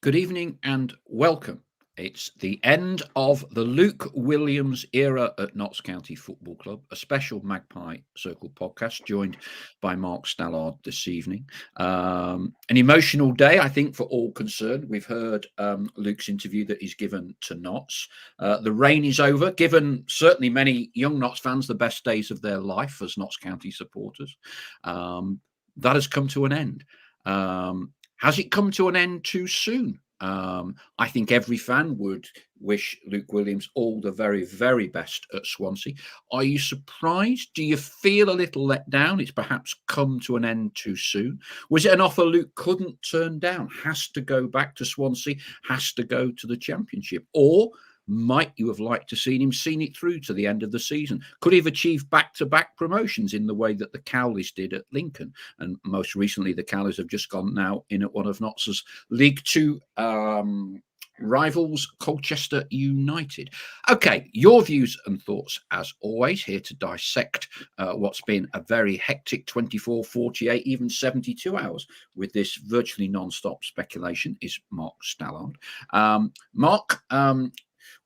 Good evening and welcome. It's the end of the Luke Williams era at Notts County Football Club, a special Magpie Circle podcast joined by Mark Stallard this evening. An emotional day, I think, for all concerned. We've heard Luke's interview that he's given to Notts. The reign is over, given certainly many young Notts fans the best days of their life as Notts County supporters. That has come to an end. Has it come to an end too soon? I think every fan would wish Luke Williams all the very, very best at Swansea. Are you surprised? Do you feel a little let down? It's perhaps come to an end too soon. Was it an offer Luke couldn't turn down? Has to go back to Swansea, has to go to the Championship? Or might you have liked to seen it through to the end of the season? Could he have achieved back-to-back promotions in the way that the Cowleys did at Lincoln? And most recently, the Cowleys have just gone now in at one of Notts' League Two rivals, Colchester United. Okay, your views and thoughts, as always, here to dissect what's been a very hectic 24, 48, even 72 hours with this virtually non-stop speculation is Mark Stallard. Mark,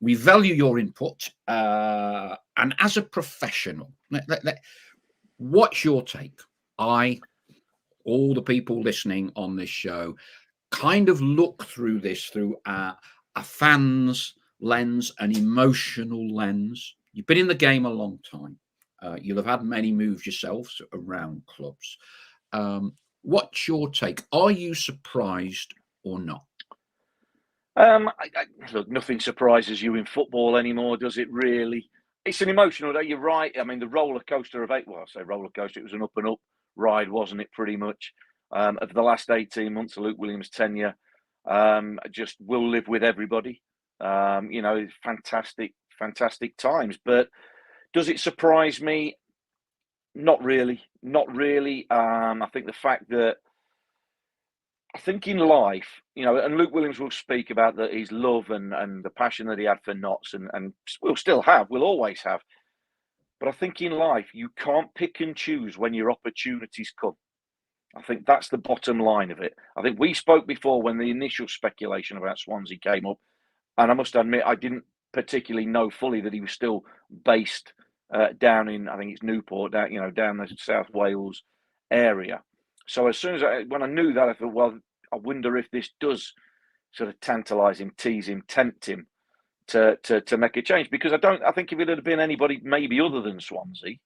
we value your input, and as a professional, what's your take? All the people listening on this show, kind of look through this through a fan's lens, an emotional lens. You've been in the game a long time. You'll have had many moves yourselves around clubs. What's your take? Are you surprised or not? Look, nothing surprises you in football anymore, does it really? It's an emotional day, you're right. I mean, the roller coaster of I say roller coaster, it was an up and up ride, wasn't it, pretty much? Of the last 18 months of Luke Williams' tenure, just will live with everybody. Fantastic times. But does it surprise me? Not really. I think the fact that I think in life, and Luke Williams will speak about his love and the passion that he had for Notts and will always have. But I think in life, you can't pick and choose when your opportunities come. I think that's the bottom line of it. I think we spoke before when the initial speculation about Swansea came up, and I must admit, I didn't particularly know fully that he was still based down in, I think it's Newport, down the South Wales area. So as soon as when I knew that, I thought, well, I wonder if this does sort of tantalise him, tease him, tempt him to make a change. Because I think if it had been anybody maybe other than Swansea,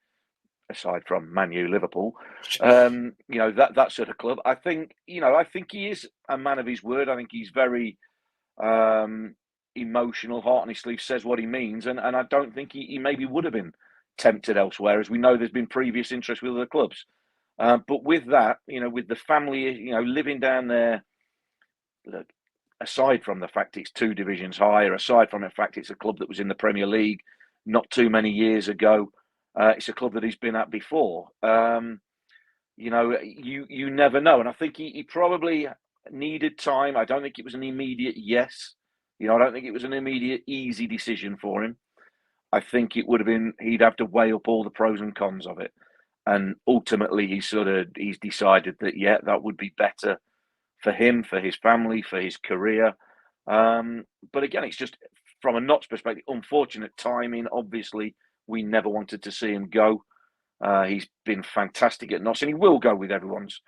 aside from Man U, Liverpool, that sort of club, I think he is a man of his word. I think he's very emotional, heart on his sleeve, says what he means, and I don't think he maybe would have been tempted elsewhere, as we know there's been previous interest with other clubs. But with that, with the family, living down there, look, aside from the fact it's 2 divisions higher, aside from the fact it's a club that was in the Premier League not too many years ago, it's a club that he's been at before. You never know. And I think he probably needed time. I don't think it was an immediate yes. I don't think it was an immediate easy decision for him. I think it would have been, he'd have to weigh up all the pros and cons of it. And ultimately, he's decided that, that would be better for him, for his family, for his career. But again, it's just from a Notts perspective, unfortunate timing. Obviously, we never wanted to see him go. He's been fantastic at Notts, and he will go with everyone's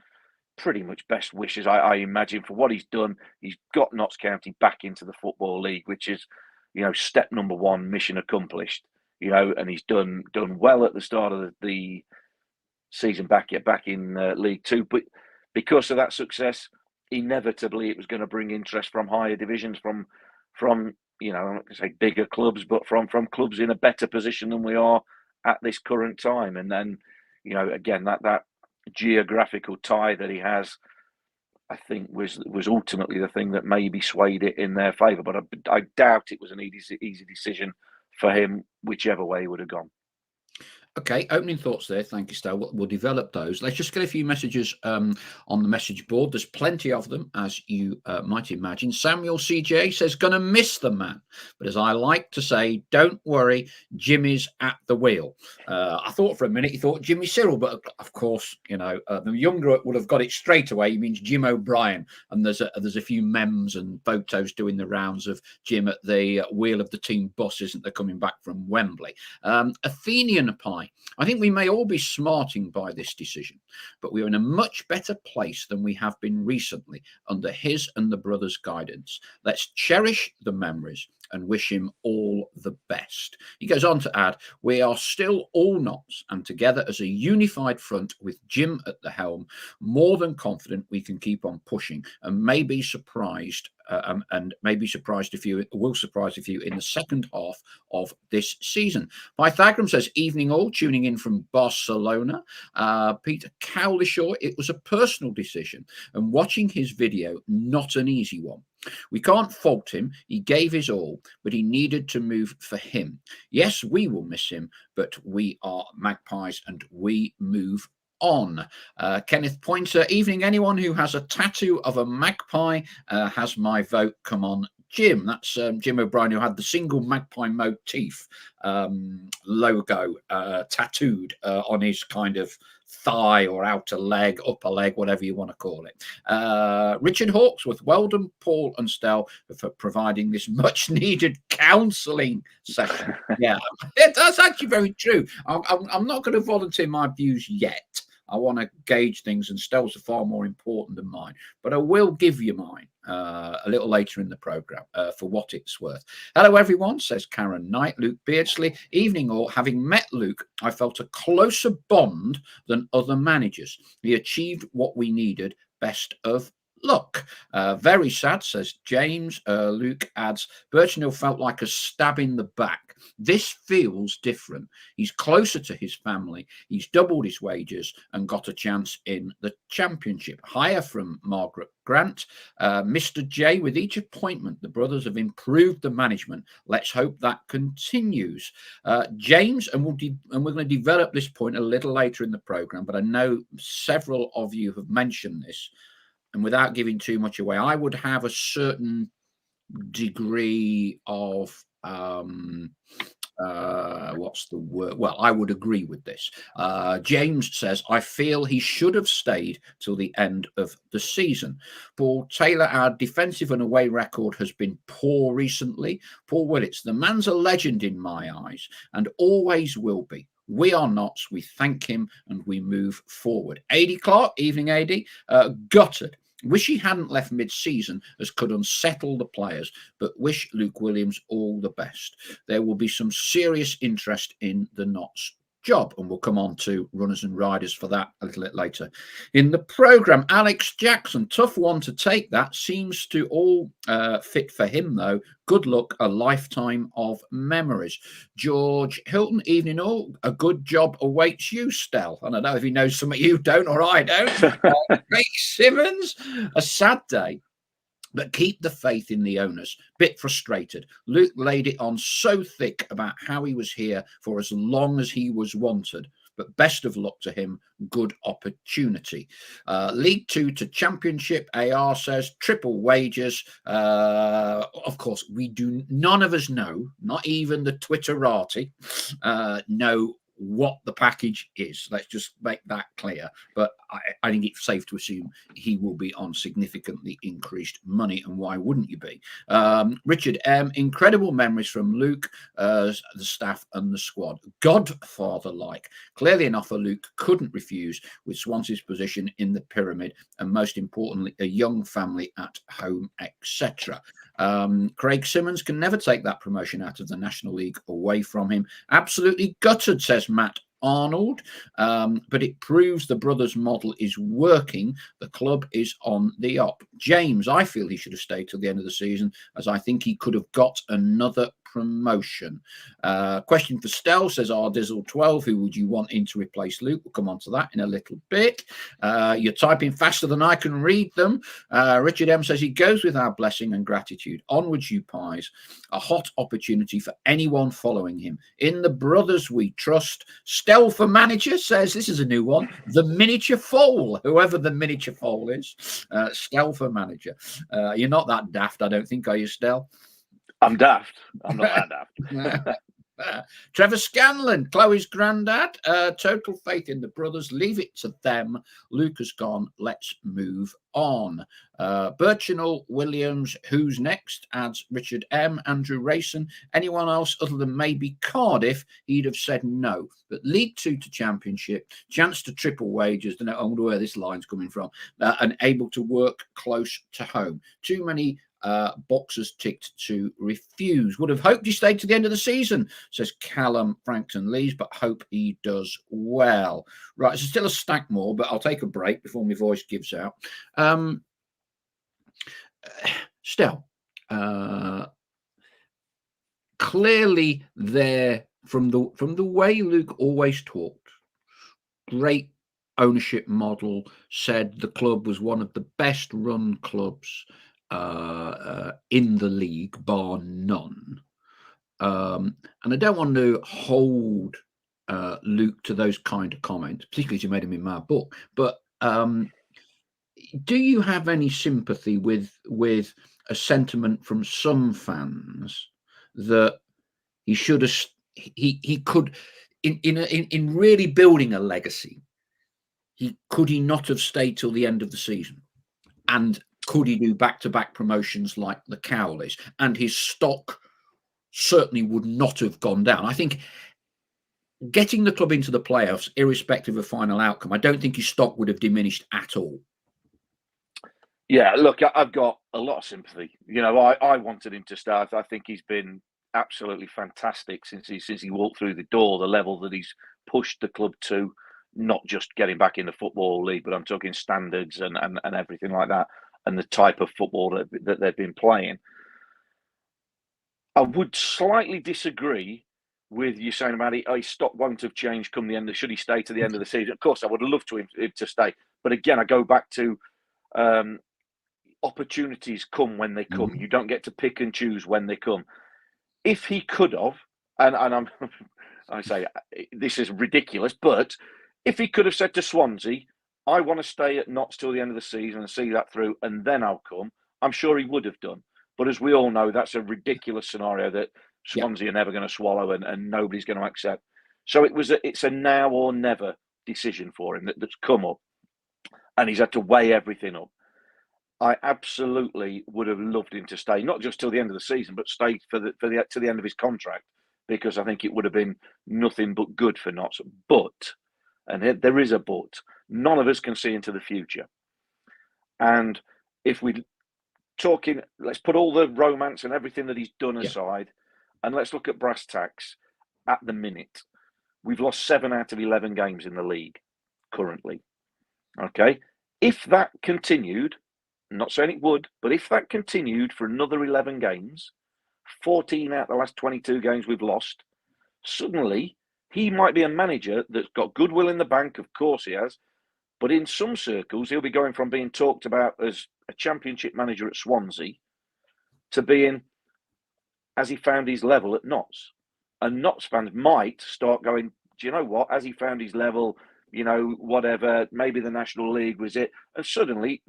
pretty much best wishes, I imagine, for what he's done. He's got Notts County back into the Football League, which is, step number 1, mission accomplished. And he's done well at the start of the season back in League Two, but because of that success, inevitably it was going to bring interest from higher divisions, from I'm not going to say bigger clubs, but from clubs in a better position than we are at this current time. And then, again, that geographical tie that he has, I think was ultimately the thing that maybe swayed it in their favour. But I doubt it was an easy decision for him, whichever way he would have gone. Okay, opening thoughts there. Thank you, Stel. We'll develop those. Let's just get a few messages on the message board. There's plenty of them, as you might imagine. Samuel CJ says, "Gonna miss the man," but as I like to say, don't worry, Jimmy's at the wheel. I thought for a minute he thought Jimmy Cyril, but of course, the younger would have got it straight away. He means Jim O'Brien, and there's a few memes and photos doing the rounds of Jim at the wheel of the team bus, isn't there, coming back from Wembley. Athenian Pie. I think we may all be smarting by this decision, but we are in a much better place than we have been recently under his and the brothers' guidance. Let's cherish the memories and wish him all the best. He goes on to add, we are still all knots and together as a unified front with Jim at the helm, more than confident we can keep on pushing and may be surprised if you will surprise a few in the second half of this season. Pythagoras says, evening all, tuning in from Barcelona. Peter Cowlishaw, it was a personal decision and watching his video, not an easy one. We can't fault him. He gave his all, but he needed to move for him. Yes, we will miss him, but we are Magpies and we move on. Kenneth Pointer, evening. Anyone who has a tattoo of a magpie has my vote. Come on, Jim. That's Jim O'Brien, who had the single magpie motif logo tattooed on his kind of thigh or outer leg, upper leg, whatever you want to call it. Richard Hawksworth, well done, Paul and Stel, for providing this much needed counselling session. Yeah, that's actually very true. I'm not going to volunteer my views yet. I want to gauge things, and Stel's are far more important than mine. But I will give you mine a little later in the programme for what it's worth. Hello, everyone, says Karen Knight. Luke Beardsley, evening all. Having met Luke, I felt a closer bond than other managers. He achieved what we needed. Best of luck. Very sad, says James. Luke adds, Birchnell felt like a stab in the back. This feels different. He's closer to his family. He's doubled his wages and got a chance in the championship. Hire from Margaret Grant. Mr. J, with each appointment, the brothers have improved the management. Let's hope that continues. James, and we're going to develop this point a little later in the programme, but I know several of you have mentioned this. And without giving too much away, I would have a certain degree of what's the word? Well, I would agree with this. James says, I feel he should have stayed till the end of the season. Paul Taylor, our defensive and away record has been poor recently. Paul Willits, the man's a legend in my eyes and always will be. We are knots. We thank him and we move forward. AD Clark, evening AD, gutted. Wish he hadn't left mid-season, as could unsettle the players, but wish Luke Williams all the best. There will be some serious interest in the Knots job, and we'll come on to runners and riders for that a little bit later in the programme. Alex Jackson, tough one to take that. Seems to all fit for him, though. Good luck, a lifetime of memories. George Hilton, evening all. A good job awaits you, Stel. I don't know if he knows something you don't or I don't. Craig Simmons, a sad day. But keep the faith in the owners. Bit frustrated. Luke laid it on so thick about how he was here for as long as he was wanted. But best of luck to him. Good opportunity. League 2 to Championship. AR says triple wages. Of course, none of us know, not even the Twitterati, know what the package is. Let's just make that clear. But I think it's safe to assume he will be on significantly increased money, and why wouldn't you be? Richard M, incredible memories from Luke, the staff and the squad. Godfather-like. Clearly an offer Luke couldn't refuse with Swansea's position in the pyramid, and most importantly, a young family at home, etc. Craig Simmons can never take that promotion out of the National League away from him. Absolutely gutted, says Matt Arnold, but it proves the brothers' model is working. The club is on the up. James, I feel he should have stayed till the end of the season, as I think he could have got another promotion. Question for Stell, says Ardizzle12, who would you want in to replace Luke? We'll come on to that in a little bit. You're typing faster than I can read them. Richard M says he goes with our blessing and gratitude. Onwards, you pies. A hot opportunity for anyone following him. In the brothers we trust. Stell for manager says, this is a new one, the miniature foal, whoever the miniature foal is. Stell for manager. You're not that daft, I don't think, are you, Stell? I'm daft. I'm not that daft. Trevor Scanlon, Chloe's granddad. Total faith in the brothers. Leave it to them. Luke has gone. Let's move on. Birchinall Williams, who's next? Adds Richard M. Andrew Rayson. Anyone else other than maybe Cardiff? He'd have said no. But League Two to Championship, chance to triple wages. Don't know, I wonder where this line's coming from. And able to work close to home. Too many boxes ticked to refuse. Would have hoped he stayed to the end of the season, says Callum Frankton Lees, but hope he does well. Right, there's still a stack more, but I'll take a break before my voice gives out. Still, clearly there from the way Luke always talked, great ownership model, said the club was one of the best run clubs in the league, bar none. And I don't want to hold Luke to those kind of comments, particularly as you made them in my book. But do you have any sympathy with a sentiment from some fans that he should have, he could, in really building a legacy, could he not have stayed till the end of the season? And could he do back-to-back promotions like the Cowleys? And his stock certainly would not have gone down. I think getting the club into the playoffs, irrespective of final outcome, I don't think his stock would have diminished at all. Yeah, look, I've got a lot of sympathy. You know, I wanted him to start. I think he's been absolutely fantastic since he walked through the door, the level that he's pushed the club to, not just getting back in the Football League, but I'm talking standards and everything like that, and the type of football that they've been playing. I would slightly disagree with you saying about his stock won't have changed come the end. Should he stay to the end of the season? Of course, I would have loved him to stay. But again, I go back to opportunities come when they come. You don't get to pick and choose when they come. If he could have, and I say this is ridiculous, but if he could have said to Swansea, I want to stay at Notts till the end of the season and see that through, and then I'll come, I'm sure he would have done. But as we all know, that's a ridiculous scenario that Swansea are never going to swallow and nobody's going to accept. So it's a now or never decision for him that's come up, and he's had to weigh everything up. I absolutely would have loved him to stay, not just till the end of the season, but stay to the end of his contract, because I think it would have been nothing but good for Notts. But, and there is a but, none of us can see into the future. And if we talking, let's put all the romance and everything that he's done aside, and let's look at brass tacks. At the minute, we've lost 7 out of 11 games in the league currently. Okay, if that continued, I'm not saying it would, but if that continued for another 11 games, 14 out of the last 22 games we've lost, suddenly he might be a manager that's got goodwill in the bank. Of course he has. But in some circles, he'll be going from being talked about as a championship manager at Swansea to being, has he found his level at Notts? And Notts fans might start going, do you know what? Has he found his level? You know, whatever, maybe the National League was it. And suddenly,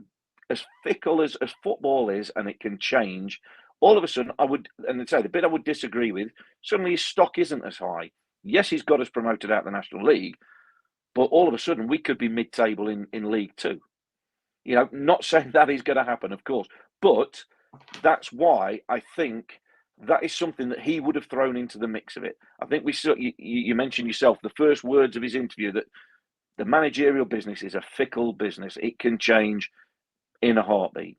as fickle as football is, and it can change, all of a sudden, the bit I would disagree with, suddenly his stock isn't as high. Yes, he's got us promoted out of the National League, but all of a sudden we could be mid-table in League Two. You know, not saying that is going to happen, of course, but that's why I think that is something that he would have thrown into the mix of it. I think you mentioned yourself, the first words of his interview, that the managerial business is a fickle business. It can change in a heartbeat.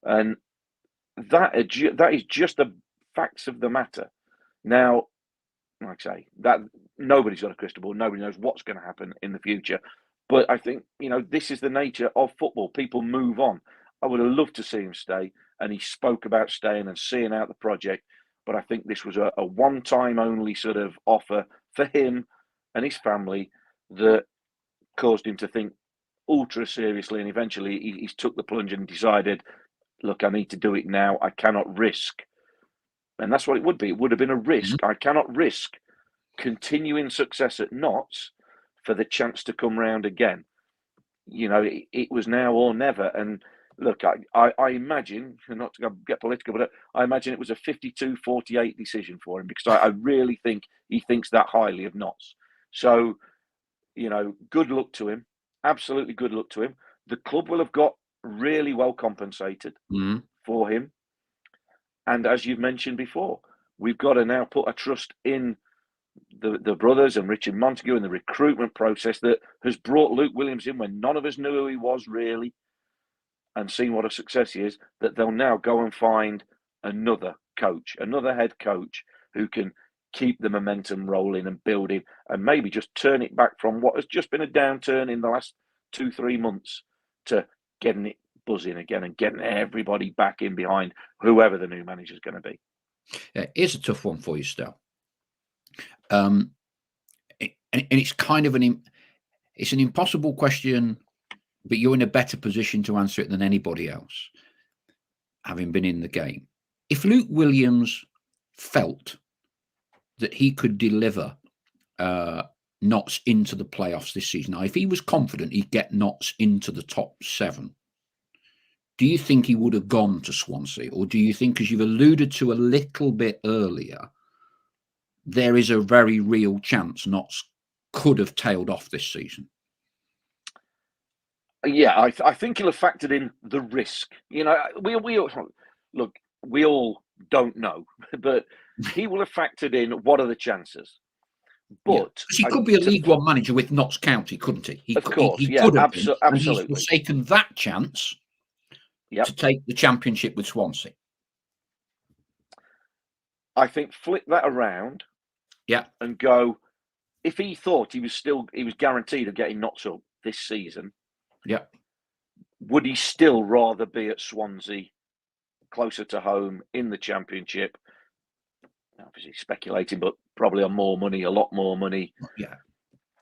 And that is just the facts of the matter. Now, like I say, that nobody's got a crystal ball. Nobody knows what's going to happen in the future. But I think, you know, this is the nature of football. People move on. I would have loved to see him stay. And he spoke about staying and seeing out the project. but I think this was a one-time only sort of offer for him and his family that caused him to think ultra seriously, and eventually he's took the plunge and decided, look, I need to do it now. I cannot risk, and that's what it would be. It would have been a risk. I cannot risk continuing success at Notts for the chance to come round again. You know, it was now or never. And look, I imagine, not to get political, but I imagine it was a 52-48 decision for him, because I really think he thinks that highly of Notts. So, you know, good luck to him. Absolutely good luck to him. The club will have got really well compensated for him. And as you've mentioned before, we've got to now put a trust in the brothers and Richard Montague and the recruitment process that has brought Luke Williams in when none of us knew who he was really, and seen what a success he is, that they'll now go and find another coach, another head coach who can keep the momentum rolling and building, and maybe just turn it back from what has just been a downturn in the last 2-3 months to getting it buzzing again and getting everybody back in behind whoever the new manager is going to be. Yeah, here's a tough one for you, Stel. And it's kind of it's an impossible question, but you're in a better position to answer it than anybody else, having been in the game. If Luke Williams felt that he could deliver Notts into the playoffs this season, now, if he was confident he'd get Notts into the top 7, do you think he would have gone to Swansea? Or do you think, as you've alluded to a little bit earlier, there is a very real chance Notts could have tailed off this season? Yeah, I think he'll have factored in the risk. You know, we all don't know, but he will have factored in what are the chances. But he could be a League One manager with Notts County, couldn't he? He could have been, absolutely. And he's forsaken that chance to take the Championship with Swansea. I think flip that around, and go. If he thought he was guaranteed of getting Notts up this season, would he still rather be at Swansea, closer to home in the Championship? Obviously speculating, but probably on more money, a lot more money.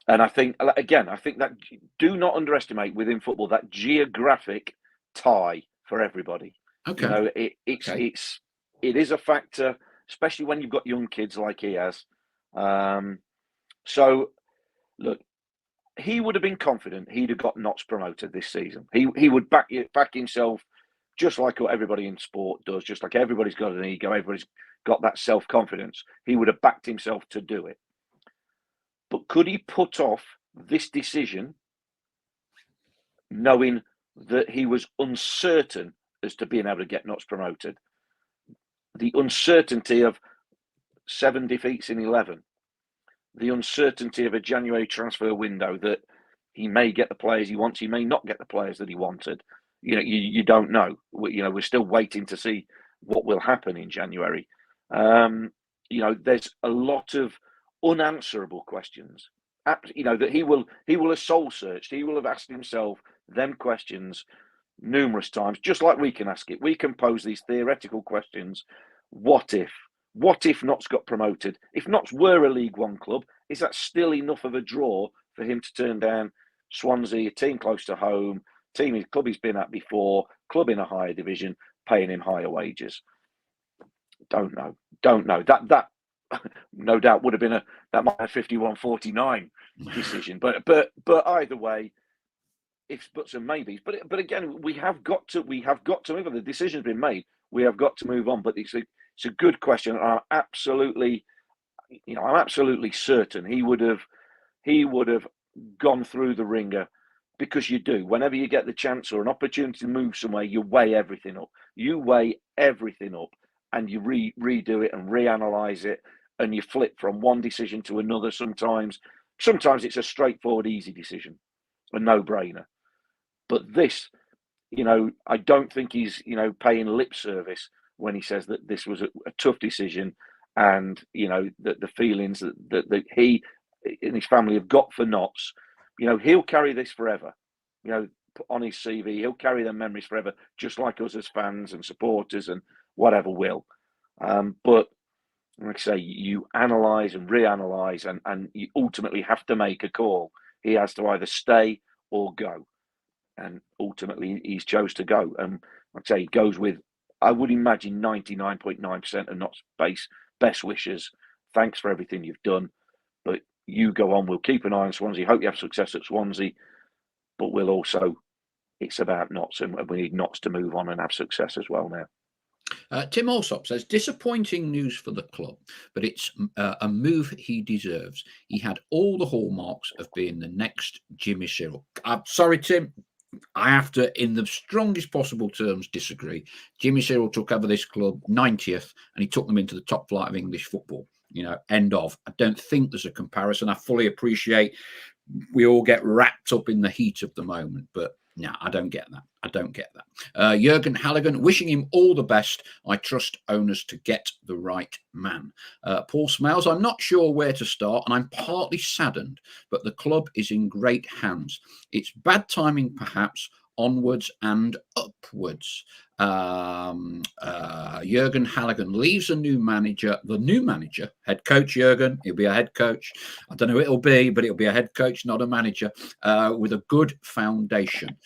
And I think that do not underestimate within football that geographic tie for everybody. You know, it is a factor, especially when you've got young kids like he has. So, look, he would have been confident he'd have got Notts promoted this season. He would back himself, just like what everybody in sport does, just like everybody's got an ego, everybody's got that self-confidence. He would have backed himself to do it. But could he put off this decision knowing that he was uncertain as to being able to get Notts promoted? The uncertainty of 7 defeats in 11, the uncertainty of a January transfer window that he may get the players he wants, he may not get the players that he wanted. You know, you don't know. We're still waiting to see what will happen in January. You know, there's a lot of unanswerable questions. You know, that he will have soul searched. He will have asked himself them questions numerous times, just like we can ask it. We can pose these theoretical questions. What if? What if Notts got promoted? If Notts were a League One club, is that still enough of a draw for him to turn down Swansea, a team close to home, club he's been at before, club in a higher division, paying him higher wages? Don't know. That no doubt would have been that might have 51-49 decision. But either way, ifs, buts, and maybes. But again, we have got to move on. The decision's been made. We have got to move on. But it's a good question. I'm absolutely certain he would have gone through the ringer, because you do. Whenever you get the chance or an opportunity to move somewhere, you weigh everything up. And you redo it and reanalyze it, and you flip from one decision to another. Sometimes it's a straightforward, easy decision, a no-brainer. But this, I don't think he's, paying lip service when he says that this was a tough decision, and the feelings that he and his family have got for Notts. He'll carry this forever. On his CV, he'll carry them memories forever, just like us as fans and supporters and whatever will. But like I say, you analyse and reanalyse, and you ultimately have to make a call. He has to either stay or go, and ultimately he's chose to go. And like I say, he goes with, I would imagine, 99.9% of Notts best wishes. Thanks for everything you've done, but you go on. We'll keep an eye on Swansea. Hope you have success at Swansea, but we'll also. It's about Notts, and we need Notts to move on and have success as well now. Tim Allsop says, disappointing news for the club, but it's a move he deserves. He had all the hallmarks of being the next Jimmy Cyril. I'm sorry, Tim. I have to, in the strongest possible terms, disagree. Jimmy Cyril took over this club 90th, and he took them into the top flight of English football. End of. I don't think there's a comparison. I fully appreciate we all get wrapped up in the heat of the moment, but no, I don't get that. I don't get that. Jurgen Halligan, wishing him all the best. I trust owners to get the right man. Paul Smales, I'm not sure where to start, and I'm partly saddened, but the club is in great hands. It's bad timing, perhaps, onwards and upwards. Jurgen Halligan leaves the new manager, head coach Jurgen. He'll be a head coach. I don't know who it'll be, but it'll be a head coach, not a manager, with a good foundation.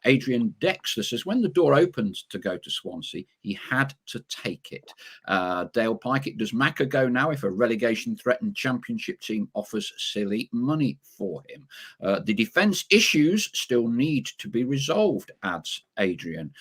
Adrian Dexter says, when the door opened to go to Swansea, he had to take it. Dale Pikett, does Macca go now if a relegation threatened championship team offers silly money for him? The defence issues still need to be resolved, adds Adrian.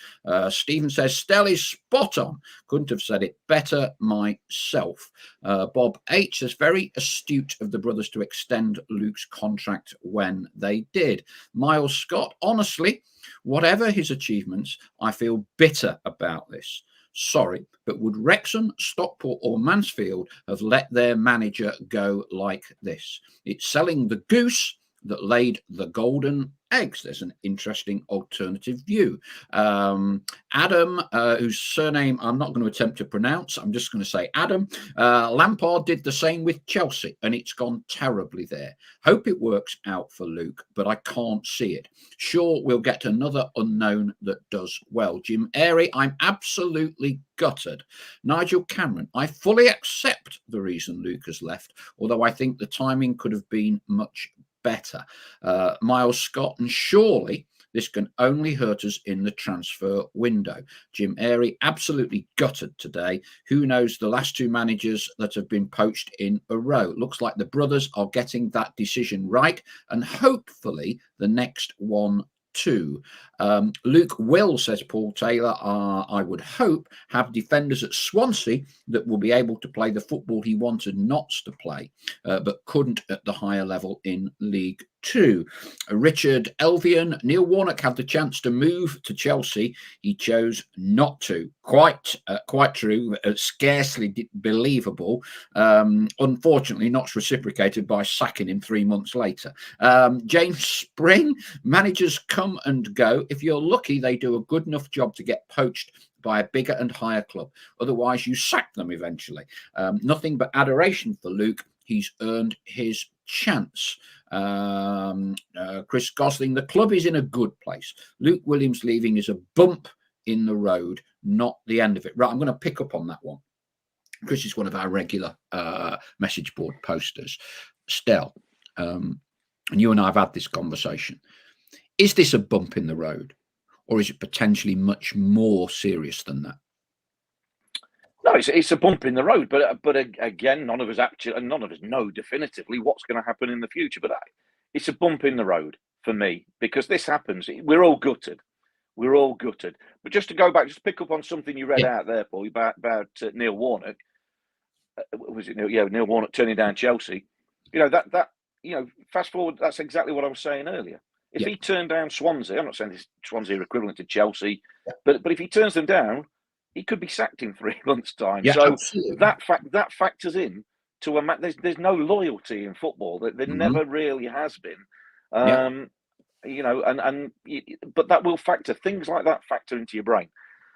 Stephen says, Stell is spot on. Couldn't have said it better myself. Bob H says, very astute of the brothers to extend Luke's contract when they did. Miles Scott, honestly, whatever his achievements, I feel bitter about this. Sorry, but would Wrexham, Stockport or Mansfield have let their manager go like this? It's selling the goose that laid the golden eggs. There's an interesting alternative view. Adam, whose surname I'm not going to attempt to pronounce, I'm just going to say Adam. Lampard did the same with Chelsea, and it's gone terribly there. Hope it works out for Luke, but I can't see it. Sure, we'll get another unknown that does well. Jim Airy, I'm absolutely gutted. Nigel Cameron, I fully accept the reason Luke has left, although I think the timing could have been much better. Miles Scott, and surely this can only hurt us in the transfer window. Jim Airy, absolutely gutted today. Who knows the last two managers that have been poached in a row? Looks like the brothers are getting that decision right, and hopefully the next one too. Luke will, says Paul Taylor, I would hope, have defenders at Swansea that will be able to play the football he wanted Notts to play, but couldn't at the higher level in League Two. Richard Elvian, Neil Warnock had the chance to move to Chelsea. He chose not to. Quite true. Scarcely believable. Unfortunately, not reciprocated by sacking him 3 months later. James Spring, managers come and go. If you're lucky, they do a good enough job to get poached by a bigger and higher club. Otherwise, you sack them eventually. Nothing but adoration for Luke. He's earned his chance. Chris Gosling, the club is in a good place. Luke Williams leaving is a bump in the road, not the end of it. Right, I'm going to pick up on that one. Chris is one of our regular message board posters. Stell, and you and I have had this conversation. Is this a bump in the road, or is it potentially much more serious than that? No, it's a bump in the road, but again, none of us know definitively what's going to happen in the future. But it's a bump in the road for me, because this happens. We're all gutted. But just to go back, just pick up on something you read out there, Paul, about Neil Warnock. Was it Neil? Yeah, Neil Warnock turning down Chelsea. Fast forward. That's exactly what I was saying earlier. If he turned down Swansea, I'm not saying Swansea are equivalent to Chelsea, but if he turns them down, he could be sacked in 3 months' time. Yeah, so absolutely. that factors in to a match. There's no loyalty in football. There never really has been. But that will factor. Things like that factor into your brain.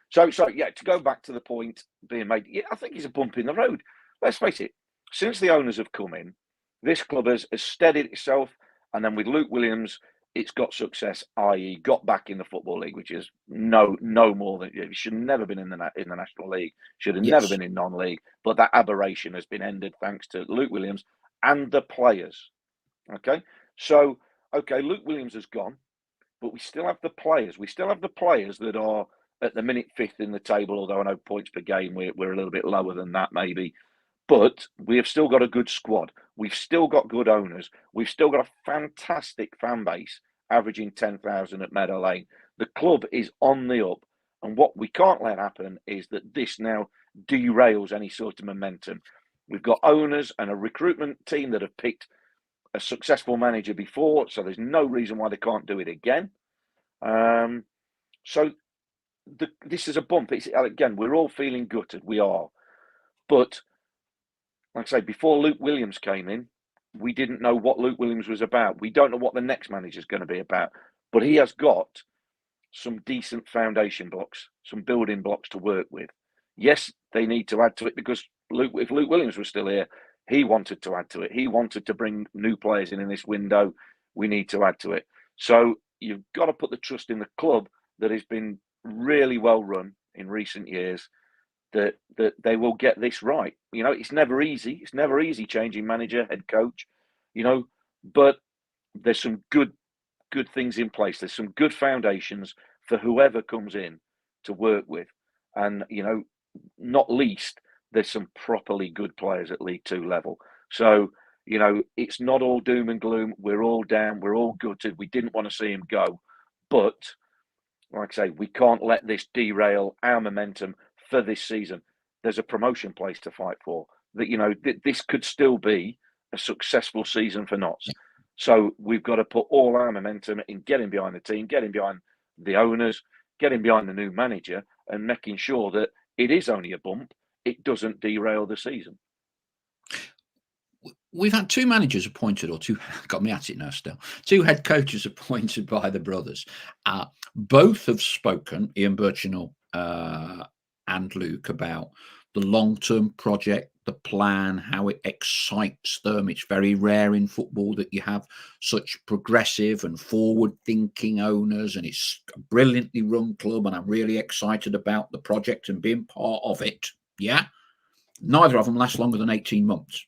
So to go back to the point being made, I think it's a bump in the road. Let's face it. Since the owners have come in, this club has steadied itself, and then with Luke Williams, it's got success, i.e., got back in the Football League, which is no more than it should have never been in the National League, should have never Yes. been in non-league. But that aberration has been ended thanks to Luke Williams and the players. Okay, so Luke Williams has gone, but we still have the players. We still have the players that are at the minute fifth in the table. Although I know points per game we're a little bit lower than that, maybe. But we have still got a good squad. We've still got good owners. We've still got a fantastic fan base, averaging 10,000 at Meadow Lane. The club is on the up. And what we can't let happen is that this now derails any sort of momentum. We've got owners and a recruitment team that have picked a successful manager before, so there's no reason why they can't do it again. This is a bump. Again, we're all feeling gutted. We are. But like I say, before Luke Williams came in, we didn't know what Luke Williams was about. We don't know what the next manager is going to be about. But he has got some decent foundation blocks, some building blocks to work with. Yes, they need to add to it because if Luke Williams was still here, he wanted to add to it. He wanted to bring new players in this window. We need to add to it. So you've got to put the trust in the club that has been really well run in recent years, that they will get this right. You know, it's never easy. It's never easy changing manager, head coach, you know, but there's some good things in place. There's some good foundations for whoever comes in to work with. And, you know, not least, there's some properly good players at League Two level. So, you know, it's not all doom and gloom. We're all down. We're all gutted. We didn't want to see him go. But, like I say, we can't let this derail our momentum for this season. There's a promotion place to fight for. That, you know, this could still be a successful season for Notts. So we've got to put all our momentum in getting behind the team, getting behind the owners, getting behind the new manager, and making sure that it is only a bump. It doesn't derail the season. We've had two managers appointed, or two, got me at it now still, two head coaches appointed by the brothers. Both have spoken, Ian Birchinall and Luke, about the long-term project, the plan, how it excites them. It's very rare in football that you have such progressive and forward-thinking owners, and it's a brilliantly run club, and I'm really excited about the project and being part of it. Yeah? Neither of them last longer than 18 months.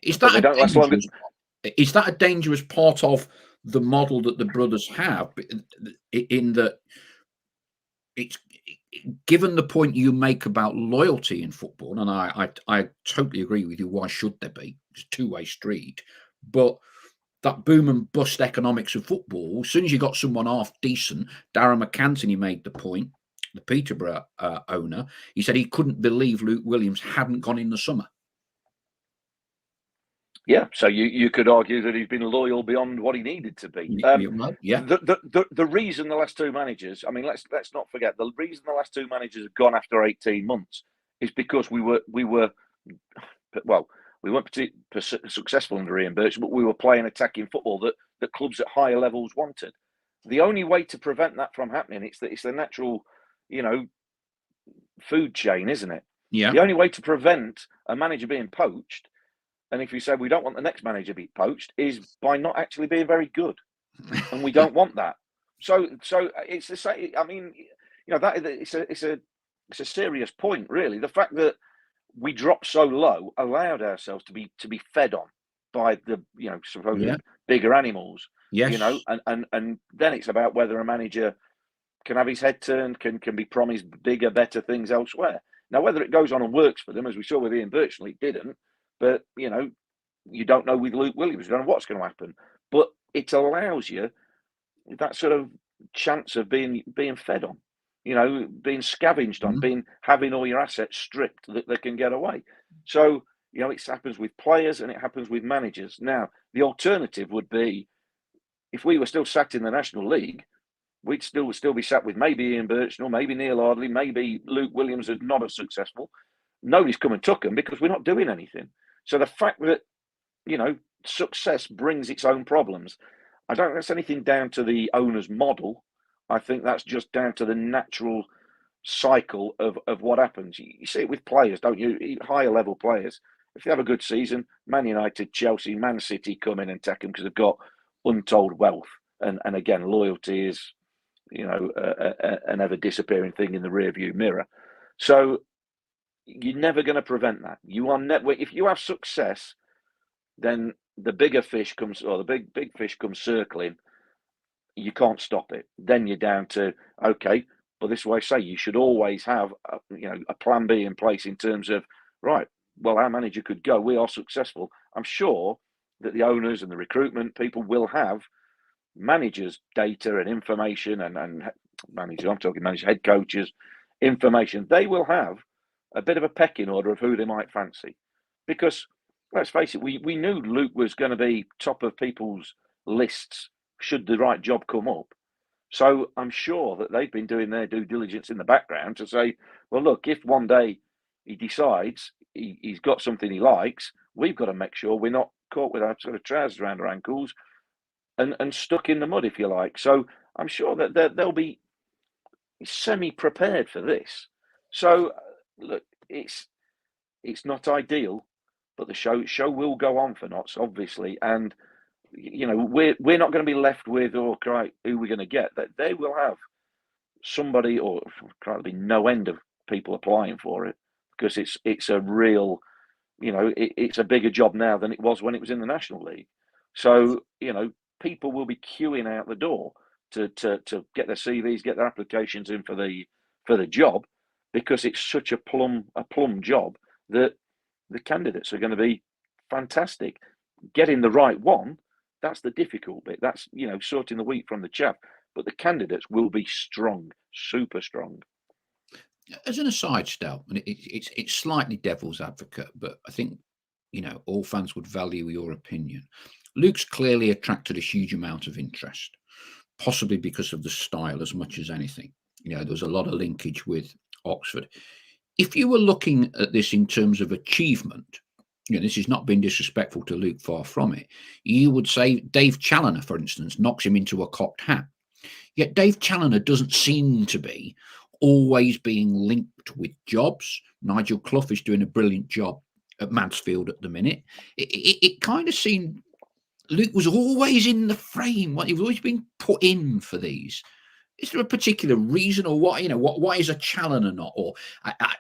Is that, is that a dangerous part of the model that the brothers have, in that it's, given the point you make about loyalty in football, and I totally agree with you, why should there be? It's a two-way street. But that boom and bust economics of football, as soon as you got someone half decent, Darren McAntony made the point, the Peterborough owner, he said he couldn't believe Luke Williams hadn't gone in the summer. Yeah, so you could argue that he's been loyal beyond what he needed to be. Yeah. The reason the last two managers, I mean, let's not forget, the reason the last two managers have gone after 18 months is because we weren't successful under Ian Birch, but we were playing attacking football that clubs at higher levels wanted. The only way to prevent that from happening, it's the natural, you know, food chain, isn't it? Yeah. The only way to prevent a manager being poached, and if you say we don't want the next manager to be poached, is by not actually being very good, and we don't want that. So it's the same. I mean, you know, that it's a serious point, really. The fact that we dropped so low allowed ourselves to be fed on by the, you know, supposedly bigger animals. Yes. You know, and then it's about whether a manager can have his head turned, can be promised bigger, better things elsewhere. Now, whether it goes on and works for them, as we saw with Ian Birchley, it didn't. But, you know, you don't know with Luke Williams. You don't know what's going to happen. But it allows you that sort of chance of being fed on, you know, being scavenged on, having all your assets stripped that they can get away. So, you know, it happens with players and it happens with managers. Now, the alternative would be, if we were still sat in the National League, we'd still be sat with maybe Ian Birchnell, maybe Neil Ardley, maybe Luke Williams is not as successful. Nobody's come and took them because we're not doing anything. So the fact that, you know, success brings its own problems, I don't think that's anything down to the owner's model. I think that's just down to the natural cycle of what happens. You see it with players, don't you? Higher level players. If they have a good season, Man United, Chelsea, Man City come in and take them because they've got untold wealth, and again, loyalty is, an ever disappearing thing in the rearview mirror. So you're never going to prevent that. You are never. If you have success, then the bigger fish comes, or the big fish comes circling. You can't stop it. Then you're down to, okay, but this is why I say you should always have a plan B in place in terms of, right, well, our manager could go, we are successful. I'm sure that the owners and the recruitment people will have managers' data and information, and managers, I'm talking managers, head coaches, information. They will have a bit of a pecking order of who they might fancy. Because let's face it, we knew Luke was going to be top of people's lists should the right job come up. So I'm sure that they've been doing their due diligence in the background to say, well, look, if one day he decides he's got something he likes, we've got to make sure we're not caught with our sort of trousers around our ankles and stuck in the mud, if you like. So I'm sure that they'll be semi-prepared for this. So look, it's not ideal, but the show will go on for Notts, obviously, and we're not going to be left with, oh, right, who we're going to get. That they will have somebody, or there'll be no end of people applying for it, because it's a real, it's a bigger job now than it was when it was in the National League. So people will be queuing out the door to get their CVs, get their applications in for the job, because it's such a plum job that the candidates are going to be fantastic. Getting the right one, that's the difficult bit. That's, sorting the wheat from the chaff. But the candidates will be strong, super strong. As an aside, Stel, and it's slightly devil's advocate, but I think, all fans would value your opinion. Luke's clearly attracted a huge amount of interest, possibly because of the style as much as anything. There's a lot of linkage with Oxford. If you were looking at this in terms of achievement, this is not being disrespectful to Luke, far from it. You would say Dave Challoner, for instance, knocks him into a cocked hat. Yet Dave Challoner doesn't seem to be always being linked with jobs. Nigel Clough is doing a brilliant job at Mansfield at the minute. It kind of seemed Luke was always in the frame. He was always being put in for these. Is there a particular reason, or what? Why is a Challoner not? Or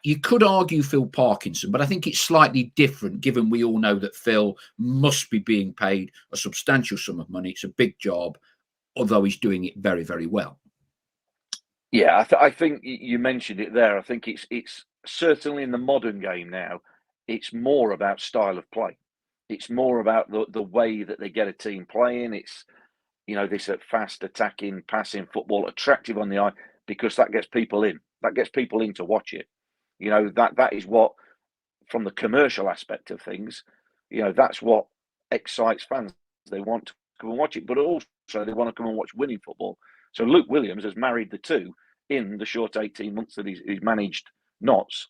you could argue Phil Parkinson, but I think it's slightly different, given we all know that Phil must be being paid a substantial sum of money. It's a big job, although he's doing it very, very well. Yeah, I think you mentioned it there. I think it's certainly in the modern game now. It's more about style of play. It's more about the way that they get a team playing. It's this fast attacking, passing football, attractive on the eye, because that gets people in. That gets people in to watch it. That is what, from the commercial aspect of things, that's what excites fans. They want to come and watch it, but also they want to come and watch winning football. So Luke Williams has married the two in the short 18 months that he's managed Notts.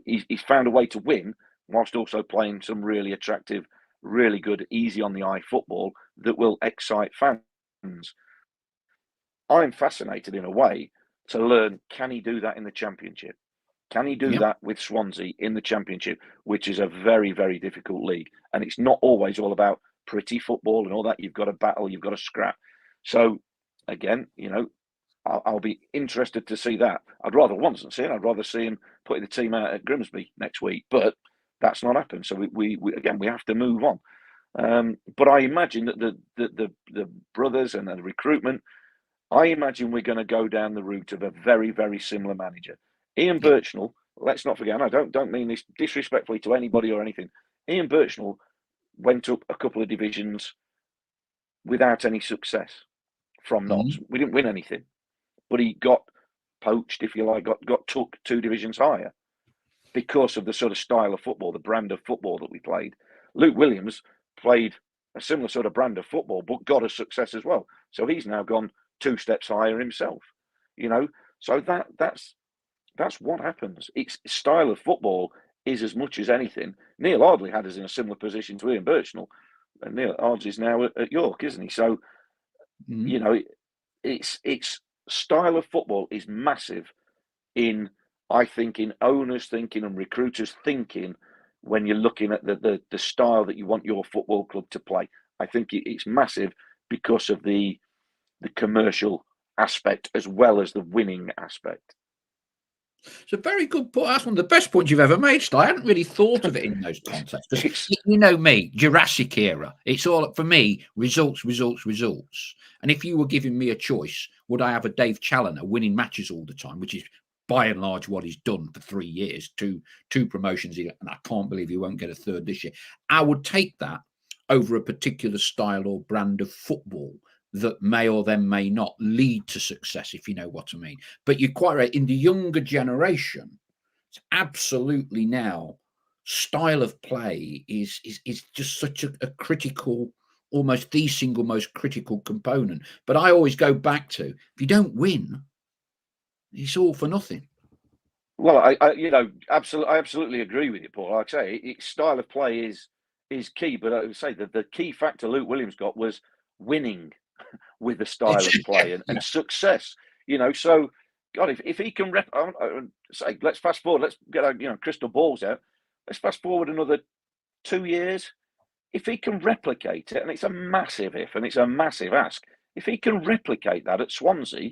He's found a way to win whilst also playing some really attractive, really good, easy on the eye football that will excite fans. I'm fascinated in a way to learn, can he do that in the Championship? Can he do that with Swansea in the Championship, which is a very, very difficult league? And it's not always all about pretty football and all that. You've got to battle, you've got to scrap. So again, I'll be interested to see that. I'd rather Watson see it. I'd rather see him putting the team out at Grimsby next week, but that's not happened. So we have to move on. But I imagine that the brothers and the recruitment, I imagine we're going to go down the route of a very, very similar manager. Ian Birchnell, let's not forget, and I don't mean this disrespectfully to anybody or anything. Ian Birchnell went up a couple of divisions without any success from Notts. We didn't win anything, but he got poached, if you like, got took 2 divisions higher because of the sort of style of football, the brand of football that we played. Luke Williams played a similar sort of brand of football, but got a success as well. So he's now gone 2 steps higher himself. So that's what happens. It's style of football is as much as anything. Neil Ardley had us in a similar position to Ian Birchnell, and Neil Ardley's now at York, isn't he? So it's style of football is massive in, I think, in owners thinking and recruiters thinking when you're looking at the style that you want your football club to play. I think it's massive because of the commercial aspect as well as the winning aspect. It's a very good point. That's one of the best points you've ever made, Sti. I hadn't really thought of it in those contexts. Because you know me, Jurassic era. It's all, for me, results, results, results. And if you were giving me a choice, would I have a Dave Challoner winning matches all the time, which is by and large what he's done for 3 years, two promotions, and I can't believe he won't get a third this year. I would take that over a particular style or brand of football that may or then may not lead to success, if you know what I mean. But you're quite right. In the younger generation, it's absolutely now style of play is just such a critical, almost the single most critical component. But I always go back to, if you don't win, it's all for nothing. Well, I absolutely agree with you, Paul. Like I say, its style of play is key. But I would say that the key factor Luke Williams got was winning with the style of play and success. So God, if he can say, let's fast forward, let's get our crystal balls out. Let's fast forward another 2 years. If he can replicate it, and it's a massive if, and it's a massive ask, if he can replicate that at Swansea,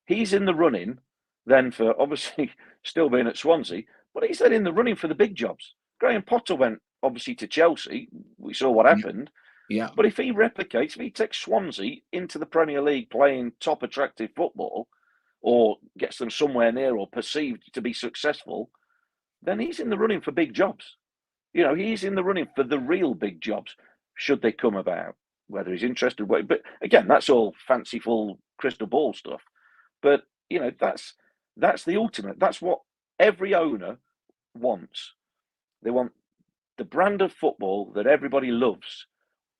he's in the running then for obviously still being at Swansea, but he's then in the running for the big jobs. Graham Potter went obviously to Chelsea. We saw what happened. Yeah. But if he replicates, if he takes Swansea into the Premier League playing top attractive football, or gets them somewhere near or perceived to be successful, then he's in the running for big jobs. He's in the running for the real big jobs, should they come about, whether he's interested. But again, that's all fanciful crystal ball stuff. But, that's the ultimate. That's what every owner wants. They want the brand of football that everybody loves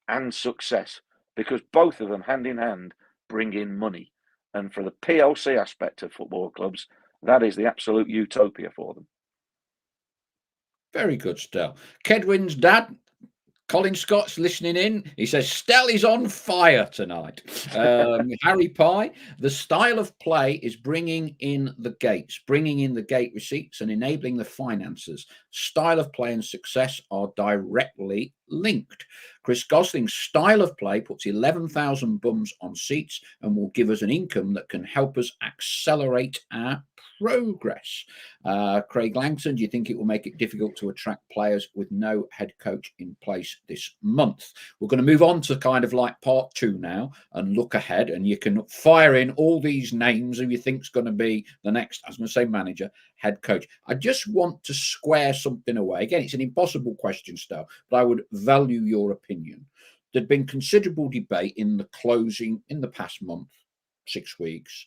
and success, because both of them hand in hand bring in money. And for the PLC aspect of football clubs, that is the absolute utopia for them. Very good, Stell. Kedwin's dad, Colin Scott's listening in. He says, Stell is on fire tonight. Harry Pye, the style of play is bringing in the gates, bringing in the gate receipts and enabling the finances. Style of play and success are directly linked. Chris Gosling's style of play puts 11,000 bums on seats and will give us an income that can help us accelerate our progress. Craig Langton, do you think it will make it difficult to attract players with no head coach in place this month? We're going to move on to kind of like part 2 now and look ahead, and you can fire in all these names who you think's going to be the next, I was going to say manager, head coach. I just want to square something away. Again, it's an impossible question, Stowe, but I would value your opinion. There'd been considerable debate in the closing in the past month, 6 weeks,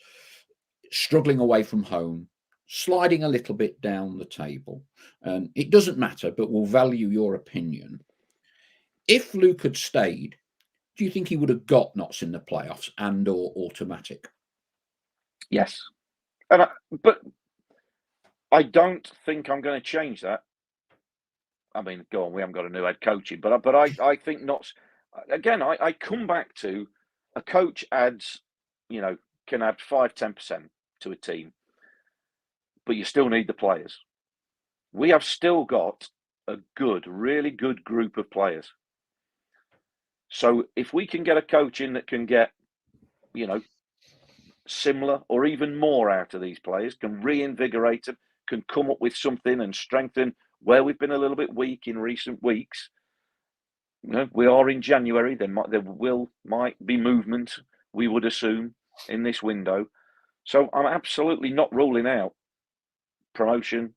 struggling away from home, sliding a little bit down the table. And it doesn't matter, but we'll value your opinion. If Luke had stayed, do you think he would have got Notts in the playoffs and or automatic? Yes. But I don't think I'm going to change that. I mean, go on, we haven't got a new head coaching, but I think Notts, again, I come back to a coach adds, can add 5-10% to a team, but you still need the players. We have still got a really good group of players. So if we can get a coach in that can get, similar or even more out of these players, can reinvigorate them, can come up with something and strengthen where we've been a little bit weak in recent weeks. We are in January. There might be movement, we would assume, in this window. So I'm absolutely not ruling out promotion,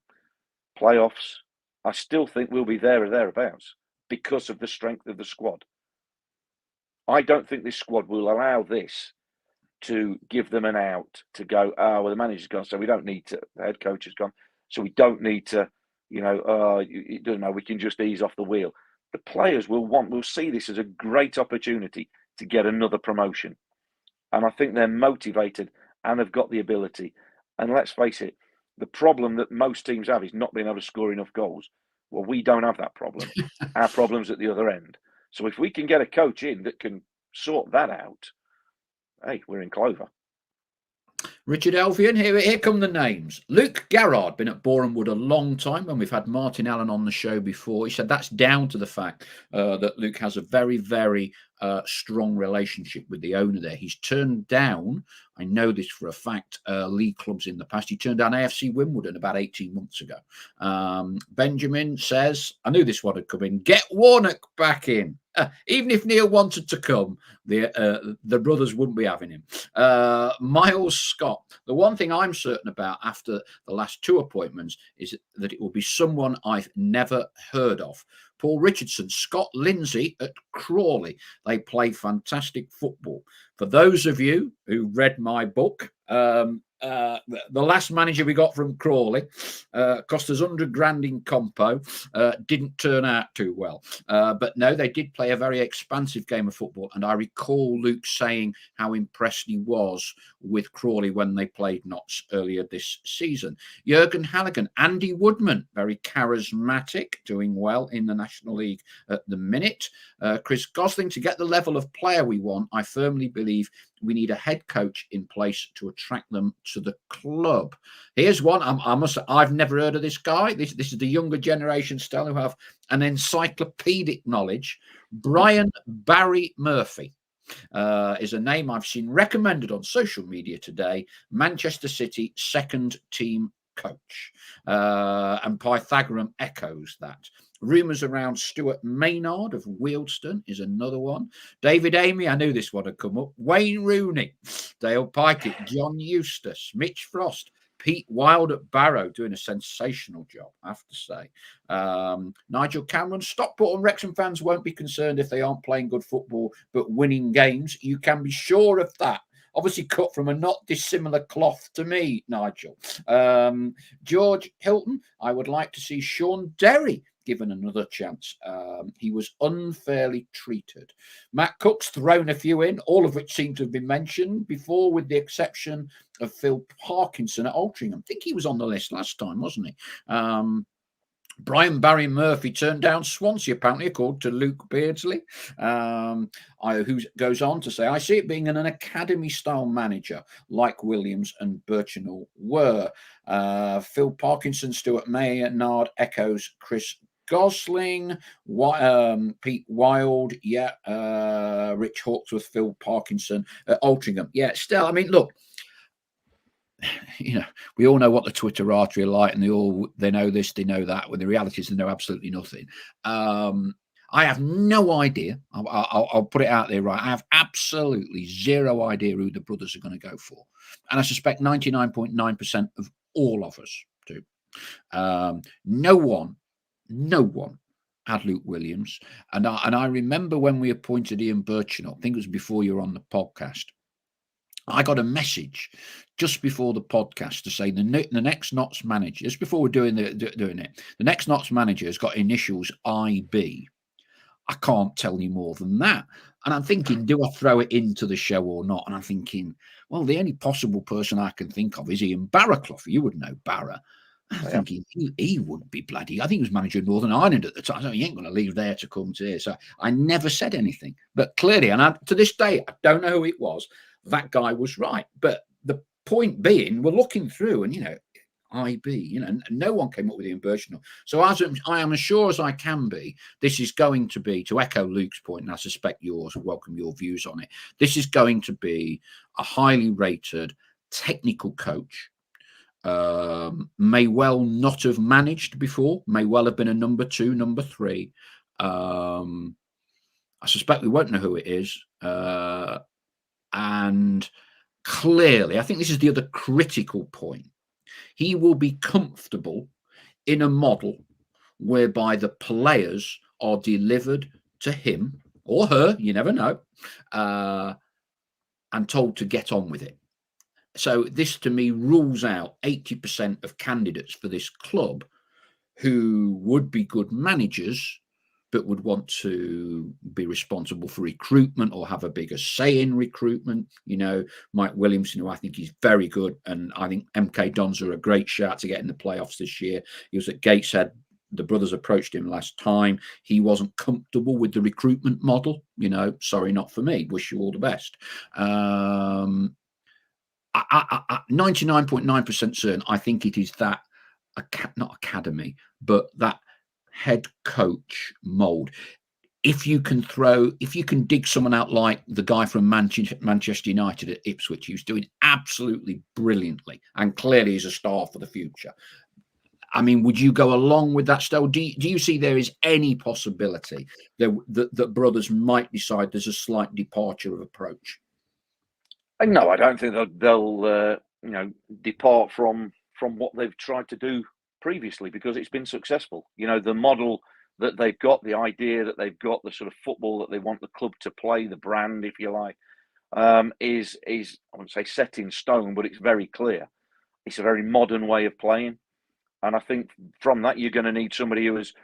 playoffs. I still think we'll be there or thereabouts because of the strength of the squad. I don't think this squad will allow this to give them an out to go, the manager's gone, so we don't need to, the head coach has gone, so we don't need to, it doesn't know, we can just ease off the wheel. The players will see this as a great opportunity to get another promotion. And I think they're motivated and have got the ability. And let's face it, the problem that most teams have is not being able to score enough goals. Well, we don't have that problem. Our problem's at the other end. So if we can get a coach in that can sort that out, hey, we're in clover. Richard Elvian, here come the names. Luke Garrard, been at Boreham Wood a long time, and we've had Martin Allen on the show before. He said that's down to the fact that Luke has a very, very strong relationship with the owner there. He's turned down, I know this for a fact, league clubs in the past. He turned down AFC Wimbledon about 18 months ago. Benjamin says, I knew this one had come in, get Warnock back in. Even if Neil wanted to come, the brothers wouldn't be having him. Miles Scott, the one thing I'm certain about after the last two appointments is that it will be someone I've never heard of. Paul Richardson, Scott Lindsay at Crawley. They play fantastic football. For those of you who read my book, the last manager we got from Crawley cost us 100 grand in compo, didn't turn out too well. But no, they did play a very expansive game of football. And I recall Luke saying how impressed he was with Crawley when they played Notts earlier this season. Jurgen Halligan, Andy Woodman, very charismatic, doing well in the National League at the minute. Chris Gosling, to get the level of player we want, I firmly believe we need a head coach in place to attract them to the club. Here's one. I've never heard of this guy. This is the younger generation still who have an encyclopedic knowledge. Brian Barry Murphy is a name I've seen recommended on social media today. Manchester City second team coach. And Pythagorean echoes that. Rumours around Stuart Maynard of Wealdstone is another one. David Amy, I knew this one had come up. Wayne Rooney, Dale Pikett, John Eustace, Mitch Frost, Pete Wild at Barrow doing a sensational job, I have to say. Nigel Cameron, Stockport and Wrexham fans won't be concerned if they aren't playing good football but winning games. You can be sure of that. Obviously cut from a not dissimilar cloth to me, Nigel. George Hilton, I would like to see Sean Derry given another chance. He was unfairly treated. Matt Cook's thrown a few in, all of which seem to have been mentioned before, with the exception of Phil Parkinson at Altrincham. I think he was on the list last time, wasn't he? Brian Barry Murphy turned down Swansea, apparently, according to Luke Beardsley, who goes on to say, I see it being an academy-style manager like Williams and Birchinall were. Phil Parkinson, Stuart Maynard echoes Chris Gosling, Pete Wild, Rich Hawksworth, Phil Parkinson at Altrincham. Yeah, still, I mean, look, you know, we all know what the Twitterati are like, and they know this, they know that. When the reality is, they know absolutely nothing. I have no idea. I'll put it out there, right? I have absolutely zero idea who the brothers are going to go for, and I suspect 99.9% of all of us do. No one had Luke Williams, and I remember when we appointed Ian Birchinall. I think it was before you were on the podcast. I got a message just before the podcast to say the next Notts manager, just before we're doing it, the next Notts manager has got initials IB. I can't tell you more than that. And I'm thinking, do I throw it into the show or not? And I'm thinking, well, the only possible person I can think of is Ian Barraclough. You would know Barra. I'm thinking he wouldn't be bloody. I think he was manager of Northern Ireland at the time. So he ain't going to leave there to come to here. So I never said anything. But clearly, and to this day, I don't know who it was. That guy was right. But the point being, we're looking through and, you know, IB, you know, no one came up with Ian Birchinall. So I am as sure as I can be, this is going to be, to echo Luke's point, and I suspect yours, welcome your views on it, this is going to be a highly rated technical coach. May well not have managed before, may well have been a number 2, number 3. I suspect we won't know who it is. And clearly, I think this is the other critical point. He will be comfortable in a model whereby the players are delivered to him or her, you never know, and told to get on with it. So this, to me, rules out 80% of candidates for this club who would be good managers, but would want to be responsible for recruitment or have a bigger say in recruitment. You know, Mike Williamson, who I think is very good, and I think MK Dons are a great shout to get in the playoffs this year. He was at Gateshead. The brothers approached him last time. He wasn't comfortable with the recruitment model. You know, sorry, not for me. Wish you all the best. 99.9% certain, I think it is that, not academy, but that head coach mold. if you can dig someone out like the guy from Manchester United at Ipswich, who's doing absolutely brilliantly and clearly is a star for the future. I mean, would you go along with that still? Do you see there is any possibility that brothers might decide there's a slight departure of approach? No, I don't think they'll depart from what they've tried to do previously, because it's been successful. The model that they've got, the idea that they've got, the sort of football that they want the club to play, the brand, if you like, is I wouldn't say set in stone, but it's very clear. It's a very modern way of playing, and I think from that you're going to need somebody who is.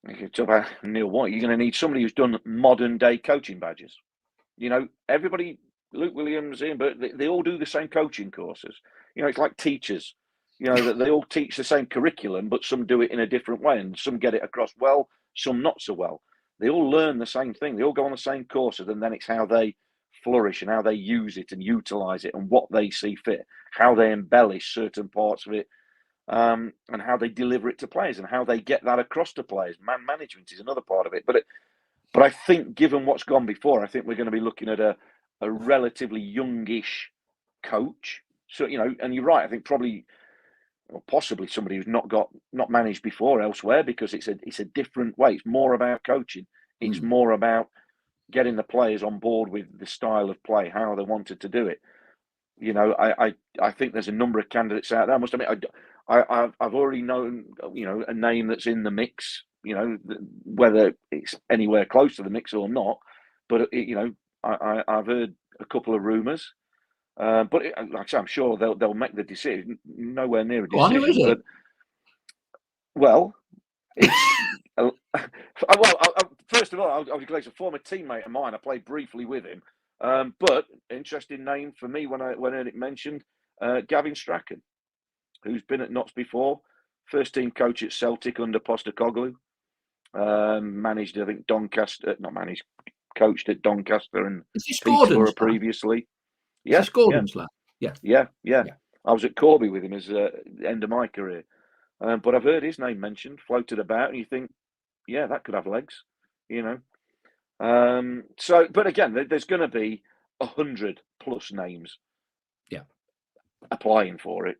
If you talk about Neil White, you're going to need somebody who's done modern day coaching badges. Everybody, Luke Williams, Ian, but they all do the same coaching courses. It's like teachers. That they all teach the same curriculum, but some do it in a different way, and some get it across well, some not so well. They all learn the same thing. They all go on the same courses, and then it's how they flourish and how they use it and utilize it and what they see fit, how they embellish certain parts of it, and how they deliver it to players and how they get that across to players. Man management is another part of it. But I think, given what's gone before, I think we're going to be looking at a relatively youngish coach. So, and you're right, I think probably, or possibly somebody who's not managed before elsewhere, because it's a different way. It's more about coaching. It's more about getting the players on board with the style of play, how they wanted to do it. I think there's a number of candidates out there. I must admit, I've already known, a name that's in the mix, whether it's anywhere close to the mix or not. But, I've heard a couple of rumours. But like I say, I'm sure they'll make the decision. Nowhere near a decision. Who is it? Well, it's first of all, I'll declare, he's a former teammate of mine. I played briefly with him. But interesting name for me when I heard it mentioned, Gavin Strachan, who's been at Notts before, first team coach at Celtic under Postecoglou, managed, I think, Doncaster, not managed, coached at Doncaster and Peterborough previously. Yeah, Gordon's lad. Yeah. I was at Corby with him as the end of my career, but I've heard his name mentioned, floated about, and you think, yeah, that could have legs, So, but again, there's going to be 100+ names, applying for it.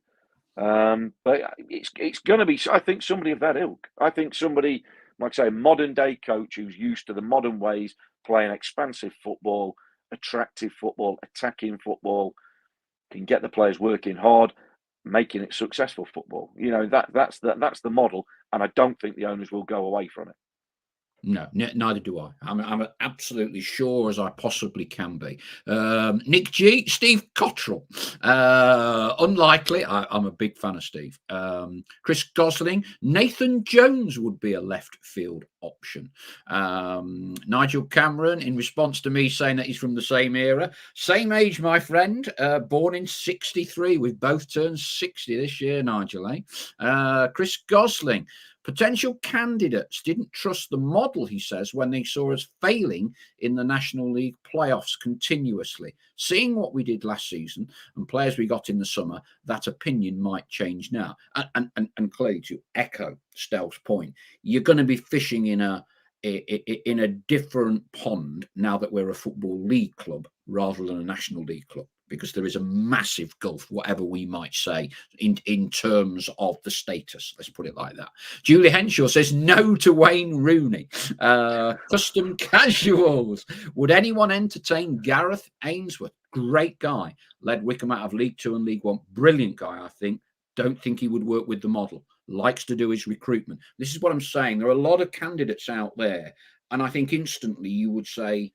But it's going to be, I think, somebody of that ilk. I think somebody, like I say, a modern day coach who's used to the modern ways, playing expansive football, attractive football, attacking football, can get the players working hard, making it successful football. That's the model, and I don't think the owners will go away from it. No, neither do I. I'm absolutely sure as I possibly can be. Nick G, Steve Cottrell. Unlikely. I'm a big fan of Steve. Chris Gosling. Nathan Jones would be a left field option. Nigel Cameron, in response to me saying that he's from the same era. Same age, my friend. Born in 63. We've both turned 60 this year, Nigel, eh? Chris Gosling. Potential candidates didn't trust the model, he says, when they saw us failing in the National League playoffs continuously. Seeing what we did last season and players we got in the summer, that opinion might change now. And clearly, to echo Stell's point, you're going to be fishing in a different pond now that we're a Football League club rather than a National League club, because there is a massive gulf, whatever we might say, in terms of the status. Let's put it like that. Julie Henshaw says no to Wayne Rooney. Custom Casuals. Would anyone entertain Gareth Ainsworth? Great guy. Led Wycombe out of League 2 and League 1. Brilliant guy, I think. Don't think he would work with the model. Likes to do his recruitment. This is what I'm saying. There are a lot of candidates out there, and I think instantly you would say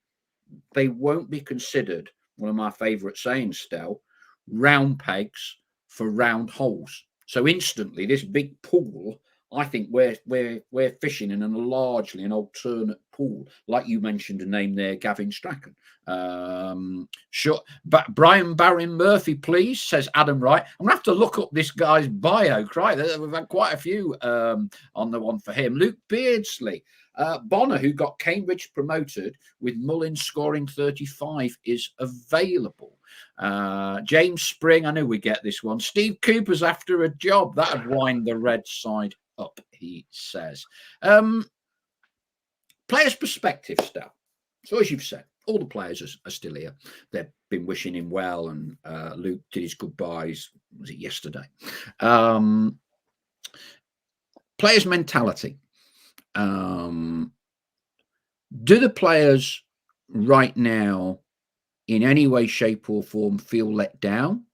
they won't be considered. One of my favourite sayings, Stell, round pegs for round holes. So instantly, this big pool, I think we're fishing in largely an alternate pool, like you mentioned a name there, Gavin Strachan. Sure, but Brian Barry Murphy, please, says Adam Wright. I'm gonna have to look up this guy's bio. We've had quite a few on the one for him. Luke Beardsley. Bonner, who got Cambridge promoted with Mullins scoring 35, is available. James Spring, I knew we'd get this one. Steve Cooper's after a job. That'd wind the red side up, he says. players' perspective, Stal. So as you've said, all the players are still here. They've been wishing him well, and Luke did his goodbyes. Was it yesterday? Players' mentality. Do the players right now, in any way, shape, or form, feel let down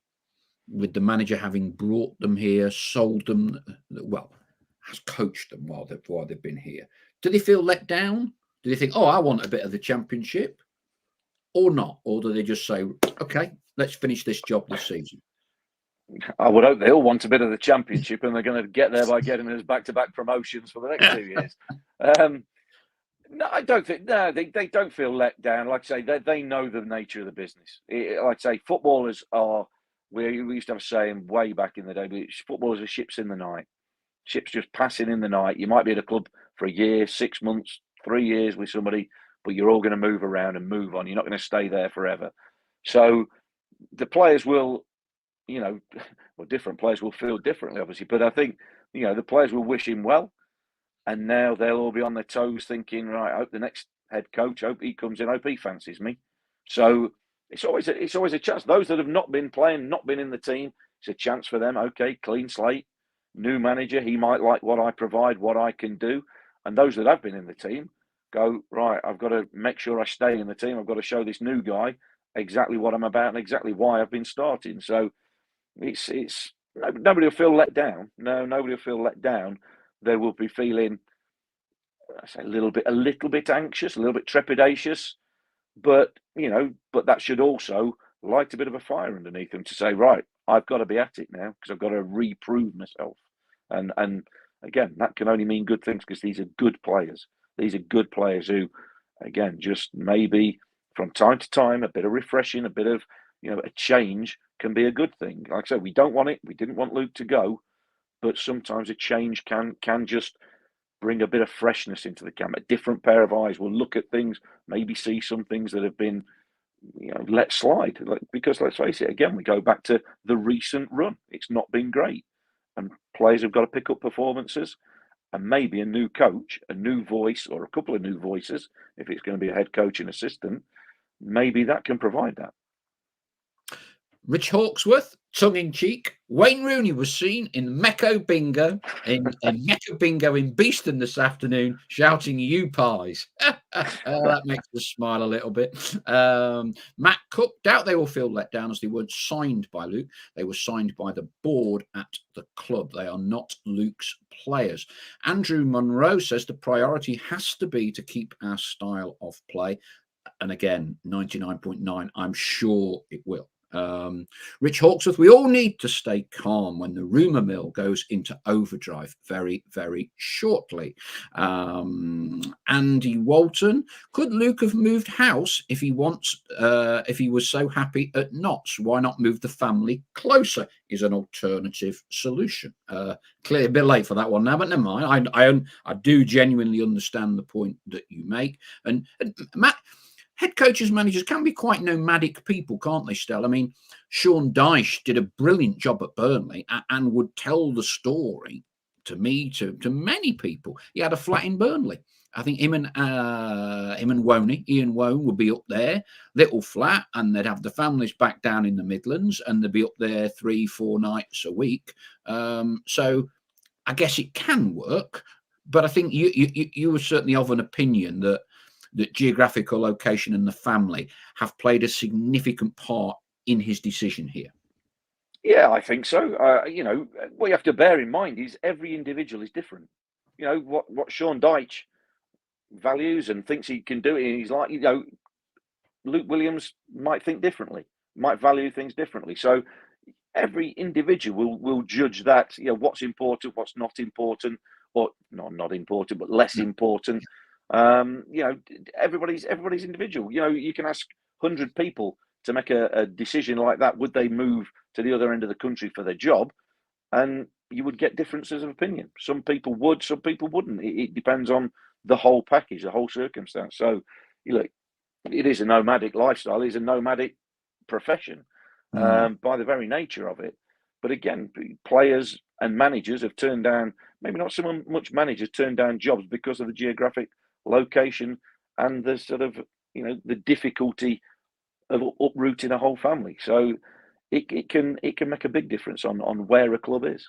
with the manager having brought them here, sold them, well, has coached them while they've been here? Do they feel let down? Do they think, oh, I want a bit of the Championship, or not? Or do they just say, okay, let's finish this job this season? I would hope they all want a bit of the Championship, and they're going to get there by getting us back-to-back promotions for the next 2 years. No, I don't think. No, they don't feel let down. Like I say, they know the nature of the business. Like I say, footballers are. We used to have a saying way back in the day. Footballers are ships in the night. Ships just passing in the night. You might be at a club for a year, 6 months, 3 years with somebody, but you're all going to move around and move on. You're not going to stay there forever. So the players will, well, different players will feel differently, obviously. But I think, the players will wish him well. And now they'll all be on their toes thinking, right, I hope the next head coach, hope he comes in, hope he fancies me. So it's always a chance. Those that have not been playing, not been in the team, it's a chance for them. Okay, clean slate, new manager. He might like what I provide, what I can do. And those that have been in the team go, right, I've got to make sure I stay in the team. I've got to show this new guy exactly what I'm about and exactly why I've been starting. So it's nobody will feel let down. No, nobody will feel let down. They will be feeling, I say, a little bit anxious, a little bit trepidatious, but that should also light a bit of a fire underneath them to say, right, I've got to be at it now because I've got to reprove myself. And again, that can only mean good things because these are good players. These are good players who, again, just maybe from time to time, a bit of refreshing, a bit of a change can be a good thing. Like I said, we don't want it. We didn't want Luke to go. But sometimes a change can just bring a bit of freshness into the camp. A different pair of eyes will look at things, maybe see some things that have been, let slide. Because let's face it, again, we go back to the recent run. It's not been great. And players have got to pick up performances. And maybe a new coach, a new voice, or a couple of new voices, if it's going to be a head coach and assistant, maybe that can provide that. Rich Hawksworth, tongue-in-cheek. Wayne Rooney was seen in Macca bingo in Beeston this afternoon, shouting "You pies!" That makes us smile a little bit. Matt Cook, doubt they will feel let down as they weren't signed by Luke. They were signed by the board at the club. They are not Luke's players. Andrew Munro says the priority has to be to keep our style of play. And again, 99.9, I'm sure it will. Rich Hawksworth, we all need to stay calm when the rumour mill goes into overdrive very, very shortly. Andy Walton, could Luke have moved house if he was so happy at Notts? Why not move the family closer is an alternative solution. Clearly a bit late for that one now, but never mind. I do genuinely understand the point that you make. And Matt, head coaches, managers can be quite nomadic people, can't they, Stell? I mean, Sean Dyche did a brilliant job at Burnley and would tell the story to me, to many people. He had a flat in Burnley. I think him and Ian Wone would be up there, little flat, and they'd have the families back down in the Midlands, and they'd be up there 3-4 nights a week. So I guess it can work, but I think you were certainly of an opinion that geographical location and the family have played a significant part in his decision here. Yeah, I think so. What you have to bear in mind is every individual is different. What Sean Dyche values and thinks he can do it, and he's like, Luke Williams might think differently, might value things differently. So every individual will judge that, what's important, what's not important, or not important, but less important. Everybody's individual. You can ask 100 people to make a decision like that. Would they move to the other end of the country for their job? And you would get differences of opinion. Some people would, some people wouldn't. It depends on the whole package, the whole circumstance. So, it is a nomadic lifestyle. It is a nomadic profession by the very nature of it. But again, players and managers have turned down, maybe not so much managers turned down jobs because of the geographic location, and the sort of, the difficulty of uprooting a whole family. So it can make a big difference on where a club is.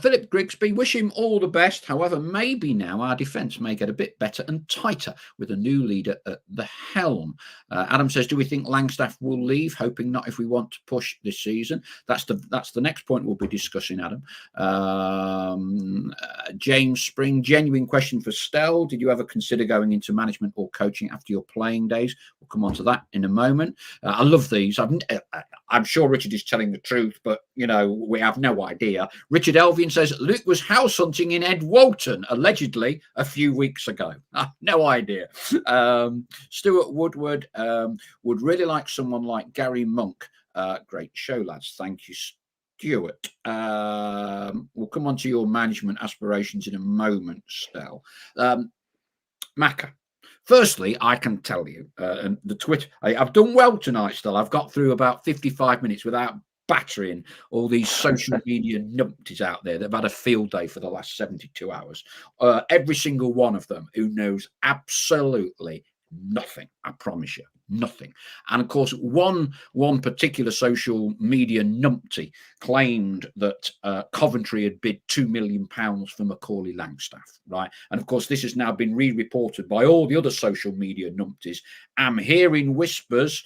Philip Grigsby, wish him all the best. However, maybe now our defence may get a bit better and tighter with a new leader at the helm. Adam says, do we think Langstaff will leave? Hoping not if we want to push this season. That's the next point we'll be discussing, Adam. James Spring, genuine question for Stell. Did you ever consider going into management or coaching after your playing days? We'll come on to that in a moment. I love these. I'm sure Richard is telling the truth, but, we have no idea. Richard Elvian says, Luke was house hunting in Ed Walton, allegedly, a few weeks ago. No idea. Stuart Woodward would really like someone like Gary Monk. Great show, lads. Thank you, Stuart. We'll come on to your management aspirations in a moment, Stel. Macca. Firstly, I can tell you, the Twitter, I've done well tonight, Still. I've got through about 55 minutes without battering all these social media numpties out there that have had a field day for the last 72 hours. Every single one of them who knows absolutely nothing, I promise you, nothing. And of course, one particular social media numpty claimed that Coventry had bid £2 million for Macaulay Langstaff, right? And of course, this has now been re-reported by all the other social media numpties. I'm hearing whispers,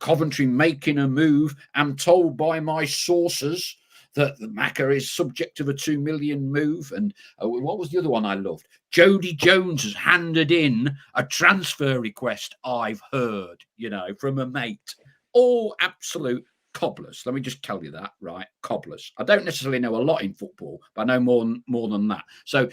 Coventry making a move. I'm told by my sources that the Macca is subject to a 2 million move. And what was the other one I loved? Jody Jones has handed in a transfer request, I've heard, from a mate. All absolute cobblers. Let me just tell you that, right? Cobblers. I don't necessarily know a lot in football, but I know more than that. So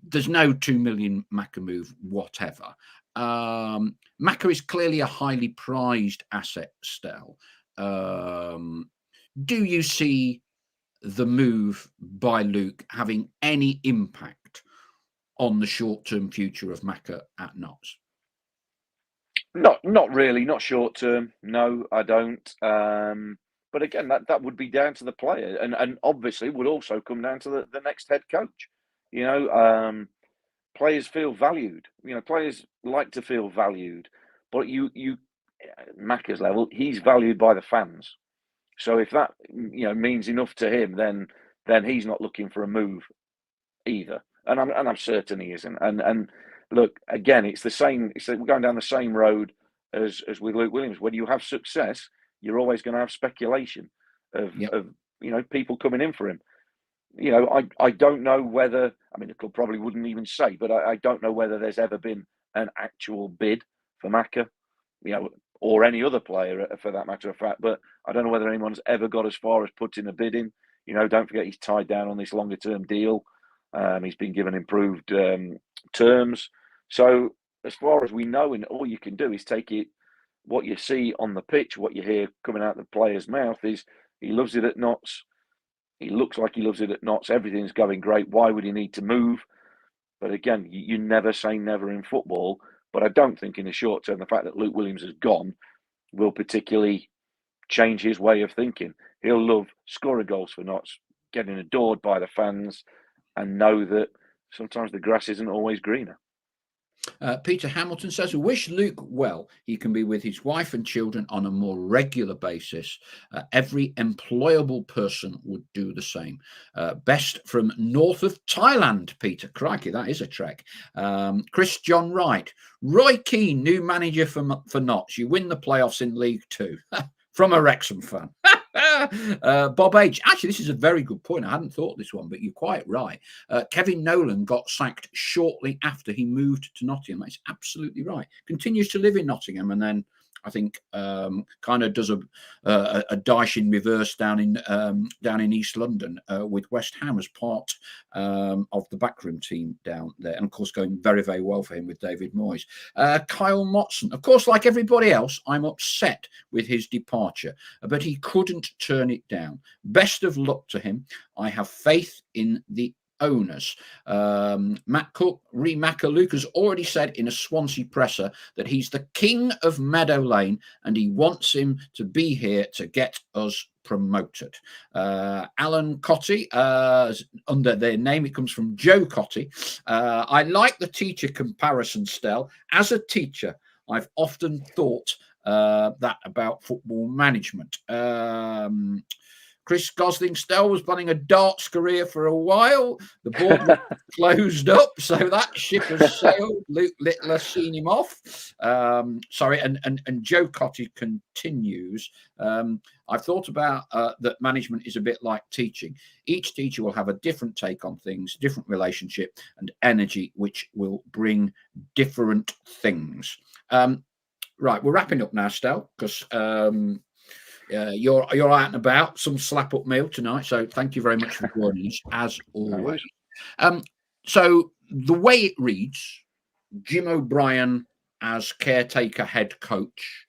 there's no 2 million Macca move, whatever. Macca is clearly a highly prized asset, Stel. Do you see the move by Luke having any impact on the short-term future of Macca at Notts? Not really, not short term. No, I don't. But again, that would be down to the player, and obviously would also come down to the next head coach. Players feel valued. Players like to feel valued, but Macca's level, he's valued by the fans. So if that means enough to him, then he's not looking for a move either, and I'm certain he isn't. And look, again, it's the same. We're going down the same road as with Luke Williams. When you have success, you're always going to have speculation of people coming in for him. I don't know whether. I mean, the club probably wouldn't even say, but I don't know whether there's ever been an actual bid for Macca, or any other player for that matter of fact. But I don't know whether anyone's ever got as far as putting a bid in. Don't forget he's tied down on this longer term deal. He's been given improved terms. So as far as we know, and all you can do is take it, what you see on the pitch, what you hear coming out of the player's mouth is he loves it at Notts. He looks like he loves it at Notts. Everything's going great. Why would he need to move? But again, you never say never in football. But I don't think in the short term, the fact that Luke Williams has gone will particularly change his way of thinking. He'll love scoring goals for Notts, getting adored by the fans, and know that sometimes the grass isn't always greener. Peter Hamilton says, wish Luke well. He can be with his wife and children on a more regular basis. Every employable person would do the same. Best from north of Thailand, Peter. Crikey, that is a trek. Chris John Wright. Roy Keane, new manager for Notts. You win the playoffs in League Two. From a Wrexham fan. Bob H. Actually, this is a very good point. I hadn't thought this one, but you're quite right. Kevin Nolan got sacked shortly after he moved to Nottingham. That's absolutely right. Continues to live in Nottingham, and then I think kind of does a dice in reverse down in East London with West Ham as part of the backroom team down there, and of course going very, very well for him with David Moyes. Kyle Motson, of course, like everybody else, I'm upset with his departure, but he couldn't turn it down. Best of luck to him. I have faith in the owners. Matt Cook, Macca, Luke has already said in a Swansea presser that he's the king of Meadow Lane and he wants him to be here to get us promoted. Alan Cotty, under their name, it comes from Joe Cotty. I like the teacher comparison, Stel. As a teacher, I've often thought that about football management. Chris Gosling Stell was planning a darts career for a while. The board closed up, so that ship has sailed. Luke Littler seen him off. Sorry, and Joe Cotty continues. I've thought about that management is a bit like teaching. Each teacher will have a different take on things, different relationship and energy, which will bring different things. Right, we're wrapping up now, Stel, because you're out and about, some slap up meal tonight. So thank you very much for joining us, as always. So the way it reads, Jim O'Brien as caretaker head coach,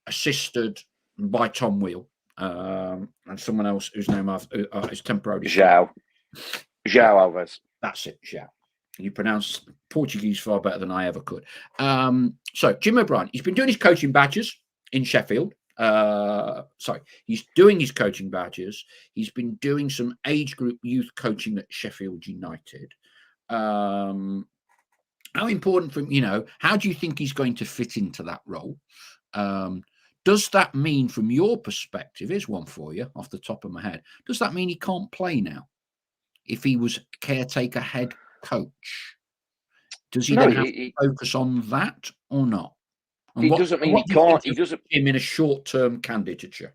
assisted by Tom Wheel, and someone else whose name is temporarily João Alves. That's it, João. You pronounce Portuguese far better than I ever could. So Jim O'Brien, he's been doing his coaching badges in Sheffield. He's doing his coaching badges. He's been doing some age group youth coaching at Sheffield United. How important for him, how do you think he's going to fit into that role? Does that mean, from your perspective, here's one for you off the top of my head, does that mean he can't play now if he was caretaker head coach? Does he then have to focus on that or not? And it doesn't mean he can't. He doesn't. Him in a short-term candidature.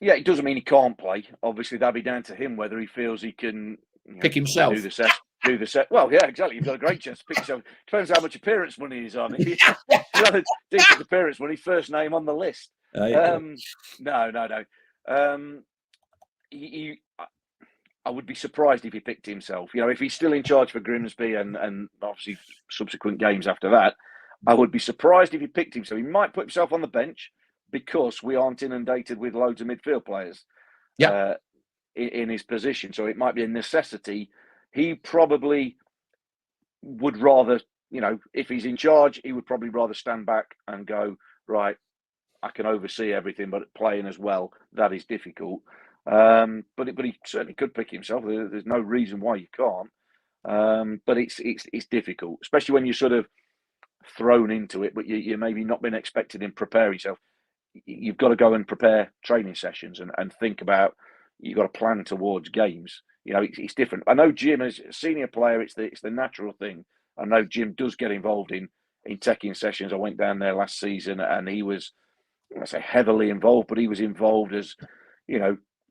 Yeah, it doesn't mean he can't play. Obviously, that'll be down to him whether he feels he can pick himself. Do the set. Well, yeah, exactly. You've got a great chance to pick yourself. Depends how much appearance money he's on. If he's got a decent appearance money, first name on the list. No. I would be surprised if he picked himself. If he's still in charge for Grimsby and obviously subsequent games after that, I would be surprised if he picked himself. He might put himself on the bench because we aren't inundated with loads of midfield players in his position. So it might be a necessity. He probably would rather, if he's in charge, he would probably rather stand back and go, right, I can oversee everything, but playing as well, that is difficult. But he certainly could pick himself. There's no reason why you can't. But it's difficult, especially when you're sort of thrown into it, but you maybe not been expected and prepare yourself. You've got to go and prepare training sessions and think about, you've got to plan towards games. It's different. I know Jim, as a senior player, it's the natural thing. I know Jim does get involved in teching sessions. I went down there last season and he was, I say heavily involved, but he was involved as,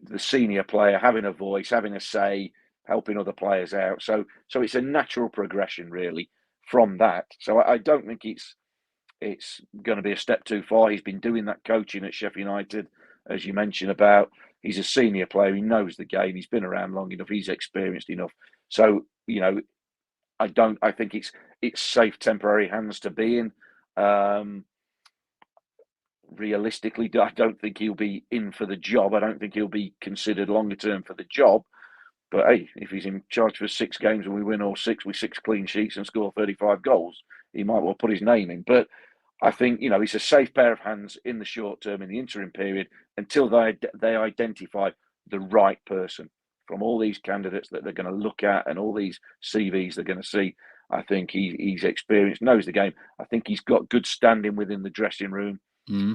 the senior player, having a voice, having a say, helping other players out. So it's a natural progression really from that. So I don't think it's going to be a step too far. He's been doing that coaching at Sheffield United, as you mentioned about. He's a senior player. He knows the game. He's been around long enough. He's experienced enough. So, I think it's safe temporary hands to be in. Realistically, I don't think he'll be in for the job. I don't think he'll be considered longer term for the job. But hey, if he's in charge for 6 games and we win all 6 with 6 clean sheets and score 35 goals, he might well put his name in. But I think, it's a safe pair of hands in the short term, in the interim period, until they identify the right person from all these candidates that they're going to look at and all these CVs they're going to see. I think he's experienced, knows the game. I think he's got good standing within the dressing room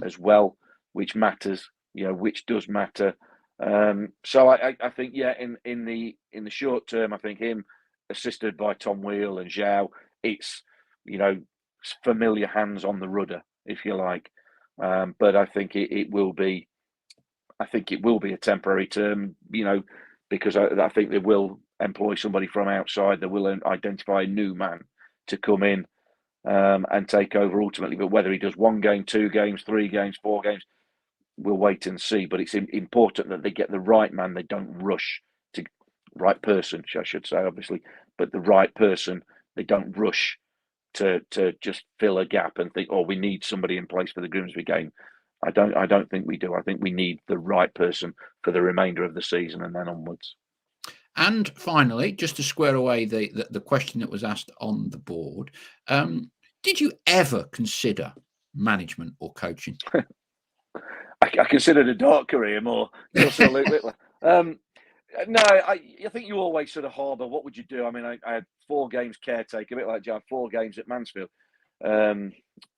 as well, which matters, which does matter. So I think, in the short term, I think him assisted by Tom Wheel and João, it's, familiar hands on the rudder, if you like. But I think it will be a temporary term, because I think they will employ somebody from outside. They will identify a new man to come in and take over ultimately. But whether he does 1 game, 2 games, 3 games, 4 games, we'll wait and see. But it's important that they get the right man. They don't rush to right person, I should say, obviously, but the right person. They don't rush to just fill a gap and think, we need somebody in place for the Grimsby game. I don't think we do. I think we need the right person for the remainder of the season and then onwards. And finally, just to square away the question that was asked on the board, did you ever consider management or coaching? I considered a dark career more, just a Luke Littler. No, I think you always sort of harbour, what would you do? I mean, I had 4 games caretaker, a bit like John, 4 games at Mansfield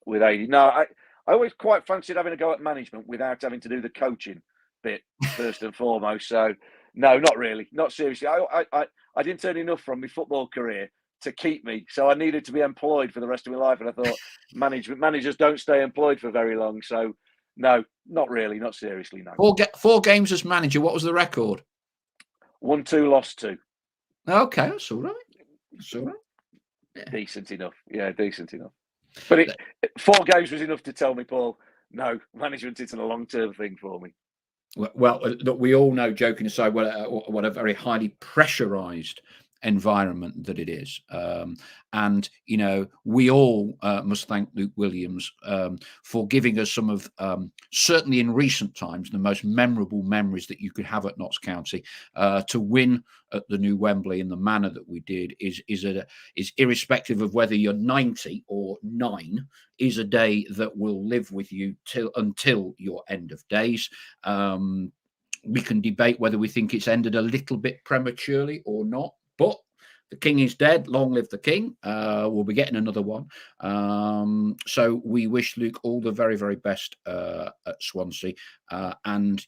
with 80. No, I always quite fancied having a go at management without having to do the coaching bit first and foremost. So, no, not really, not seriously. I didn't earn enough from my football career to keep me, so I needed to be employed for the rest of my life. And I thought managers don't stay employed for very long. So, no, not really, not seriously, no. 4 games as manager. What was the record? 1-2, lost 2. Okay, that's all right. That's all right. Yeah. Decent enough. Yeah, decent enough. But 4 games was enough to tell me, Paul, no, management isn't a long-term thing for me. Well, look, we all know, joking aside, what a very highly pressurised environment that it is. And, we all must thank Luke Williams for giving us some of, certainly in recent times, the most memorable memories that you could have at Notts County. To win at the new Wembley in the manner that we did is irrespective of whether you're 90 or 9, is a day that will live with you until your end of days. We can debate whether we think it's ended a little bit prematurely or not, but the king is dead. Long live the king. We'll be getting another one. So we wish Luke all the very, very best at Swansea. And,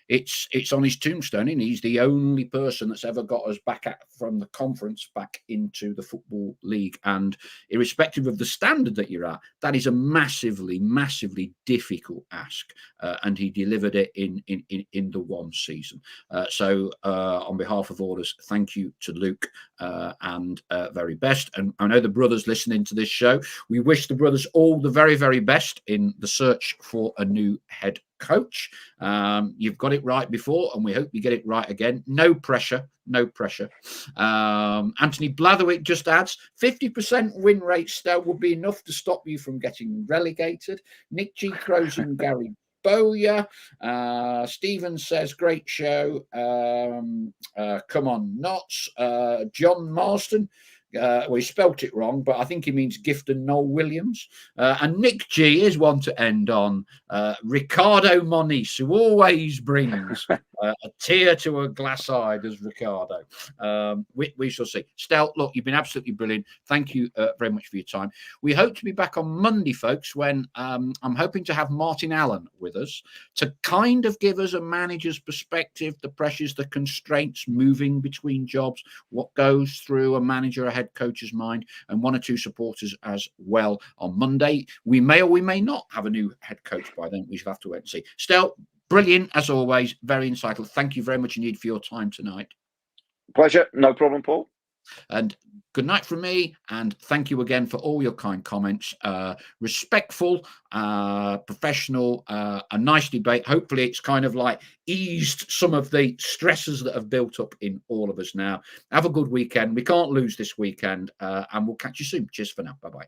it's on his tombstone, and he's the only person that's ever got us back from the conference back into the Football League. And irrespective of the standard that you're at, that is a massively, massively difficult ask. And he delivered it in the one season. So on behalf of all of us, thank you to Luke. And very best. And I know the brothers listening to this show, we wish the brothers all the very, very best in the search for a new head coach. You've got it right before, and we hope you get it right again. No pressure. No pressure. Anthony Blatherwick just adds 50% win rate still would be enough to stop you from getting relegated. Nick G throws in Gary Bowyer. Stephen says, great show. Come on, Notts. John Marston. Well, he spelt it wrong, but I think he means Gifton Noel Williams. And Nick G is one to end on. Ricardo Moniz, who always brings a tear to a glass eye, does Ricardo. We shall see. Stel, look, you've been absolutely brilliant. Thank you very much for your time. We hope to be back on Monday, folks, when I'm hoping to have Martin Allen with us to kind of give us a manager's perspective, the pressures, the constraints, moving between jobs, what goes through a manager, a head coach's mind, and 1 or 2 supporters as well on Monday. We may or we may not have a new head coach by then. We shall have to wait and see. Stel, brilliant as always, very insightful. Thank you very much indeed for your time tonight. Pleasure, no problem, Paul. And good night from me, and thank you again for all your kind comments. Respectful, professional, a nice debate. Hopefully it's kind of like eased some of the stresses that have built up in all of us now. Have a good weekend. We can't lose this weekend, and we'll catch you soon. Cheers for now. Bye-bye.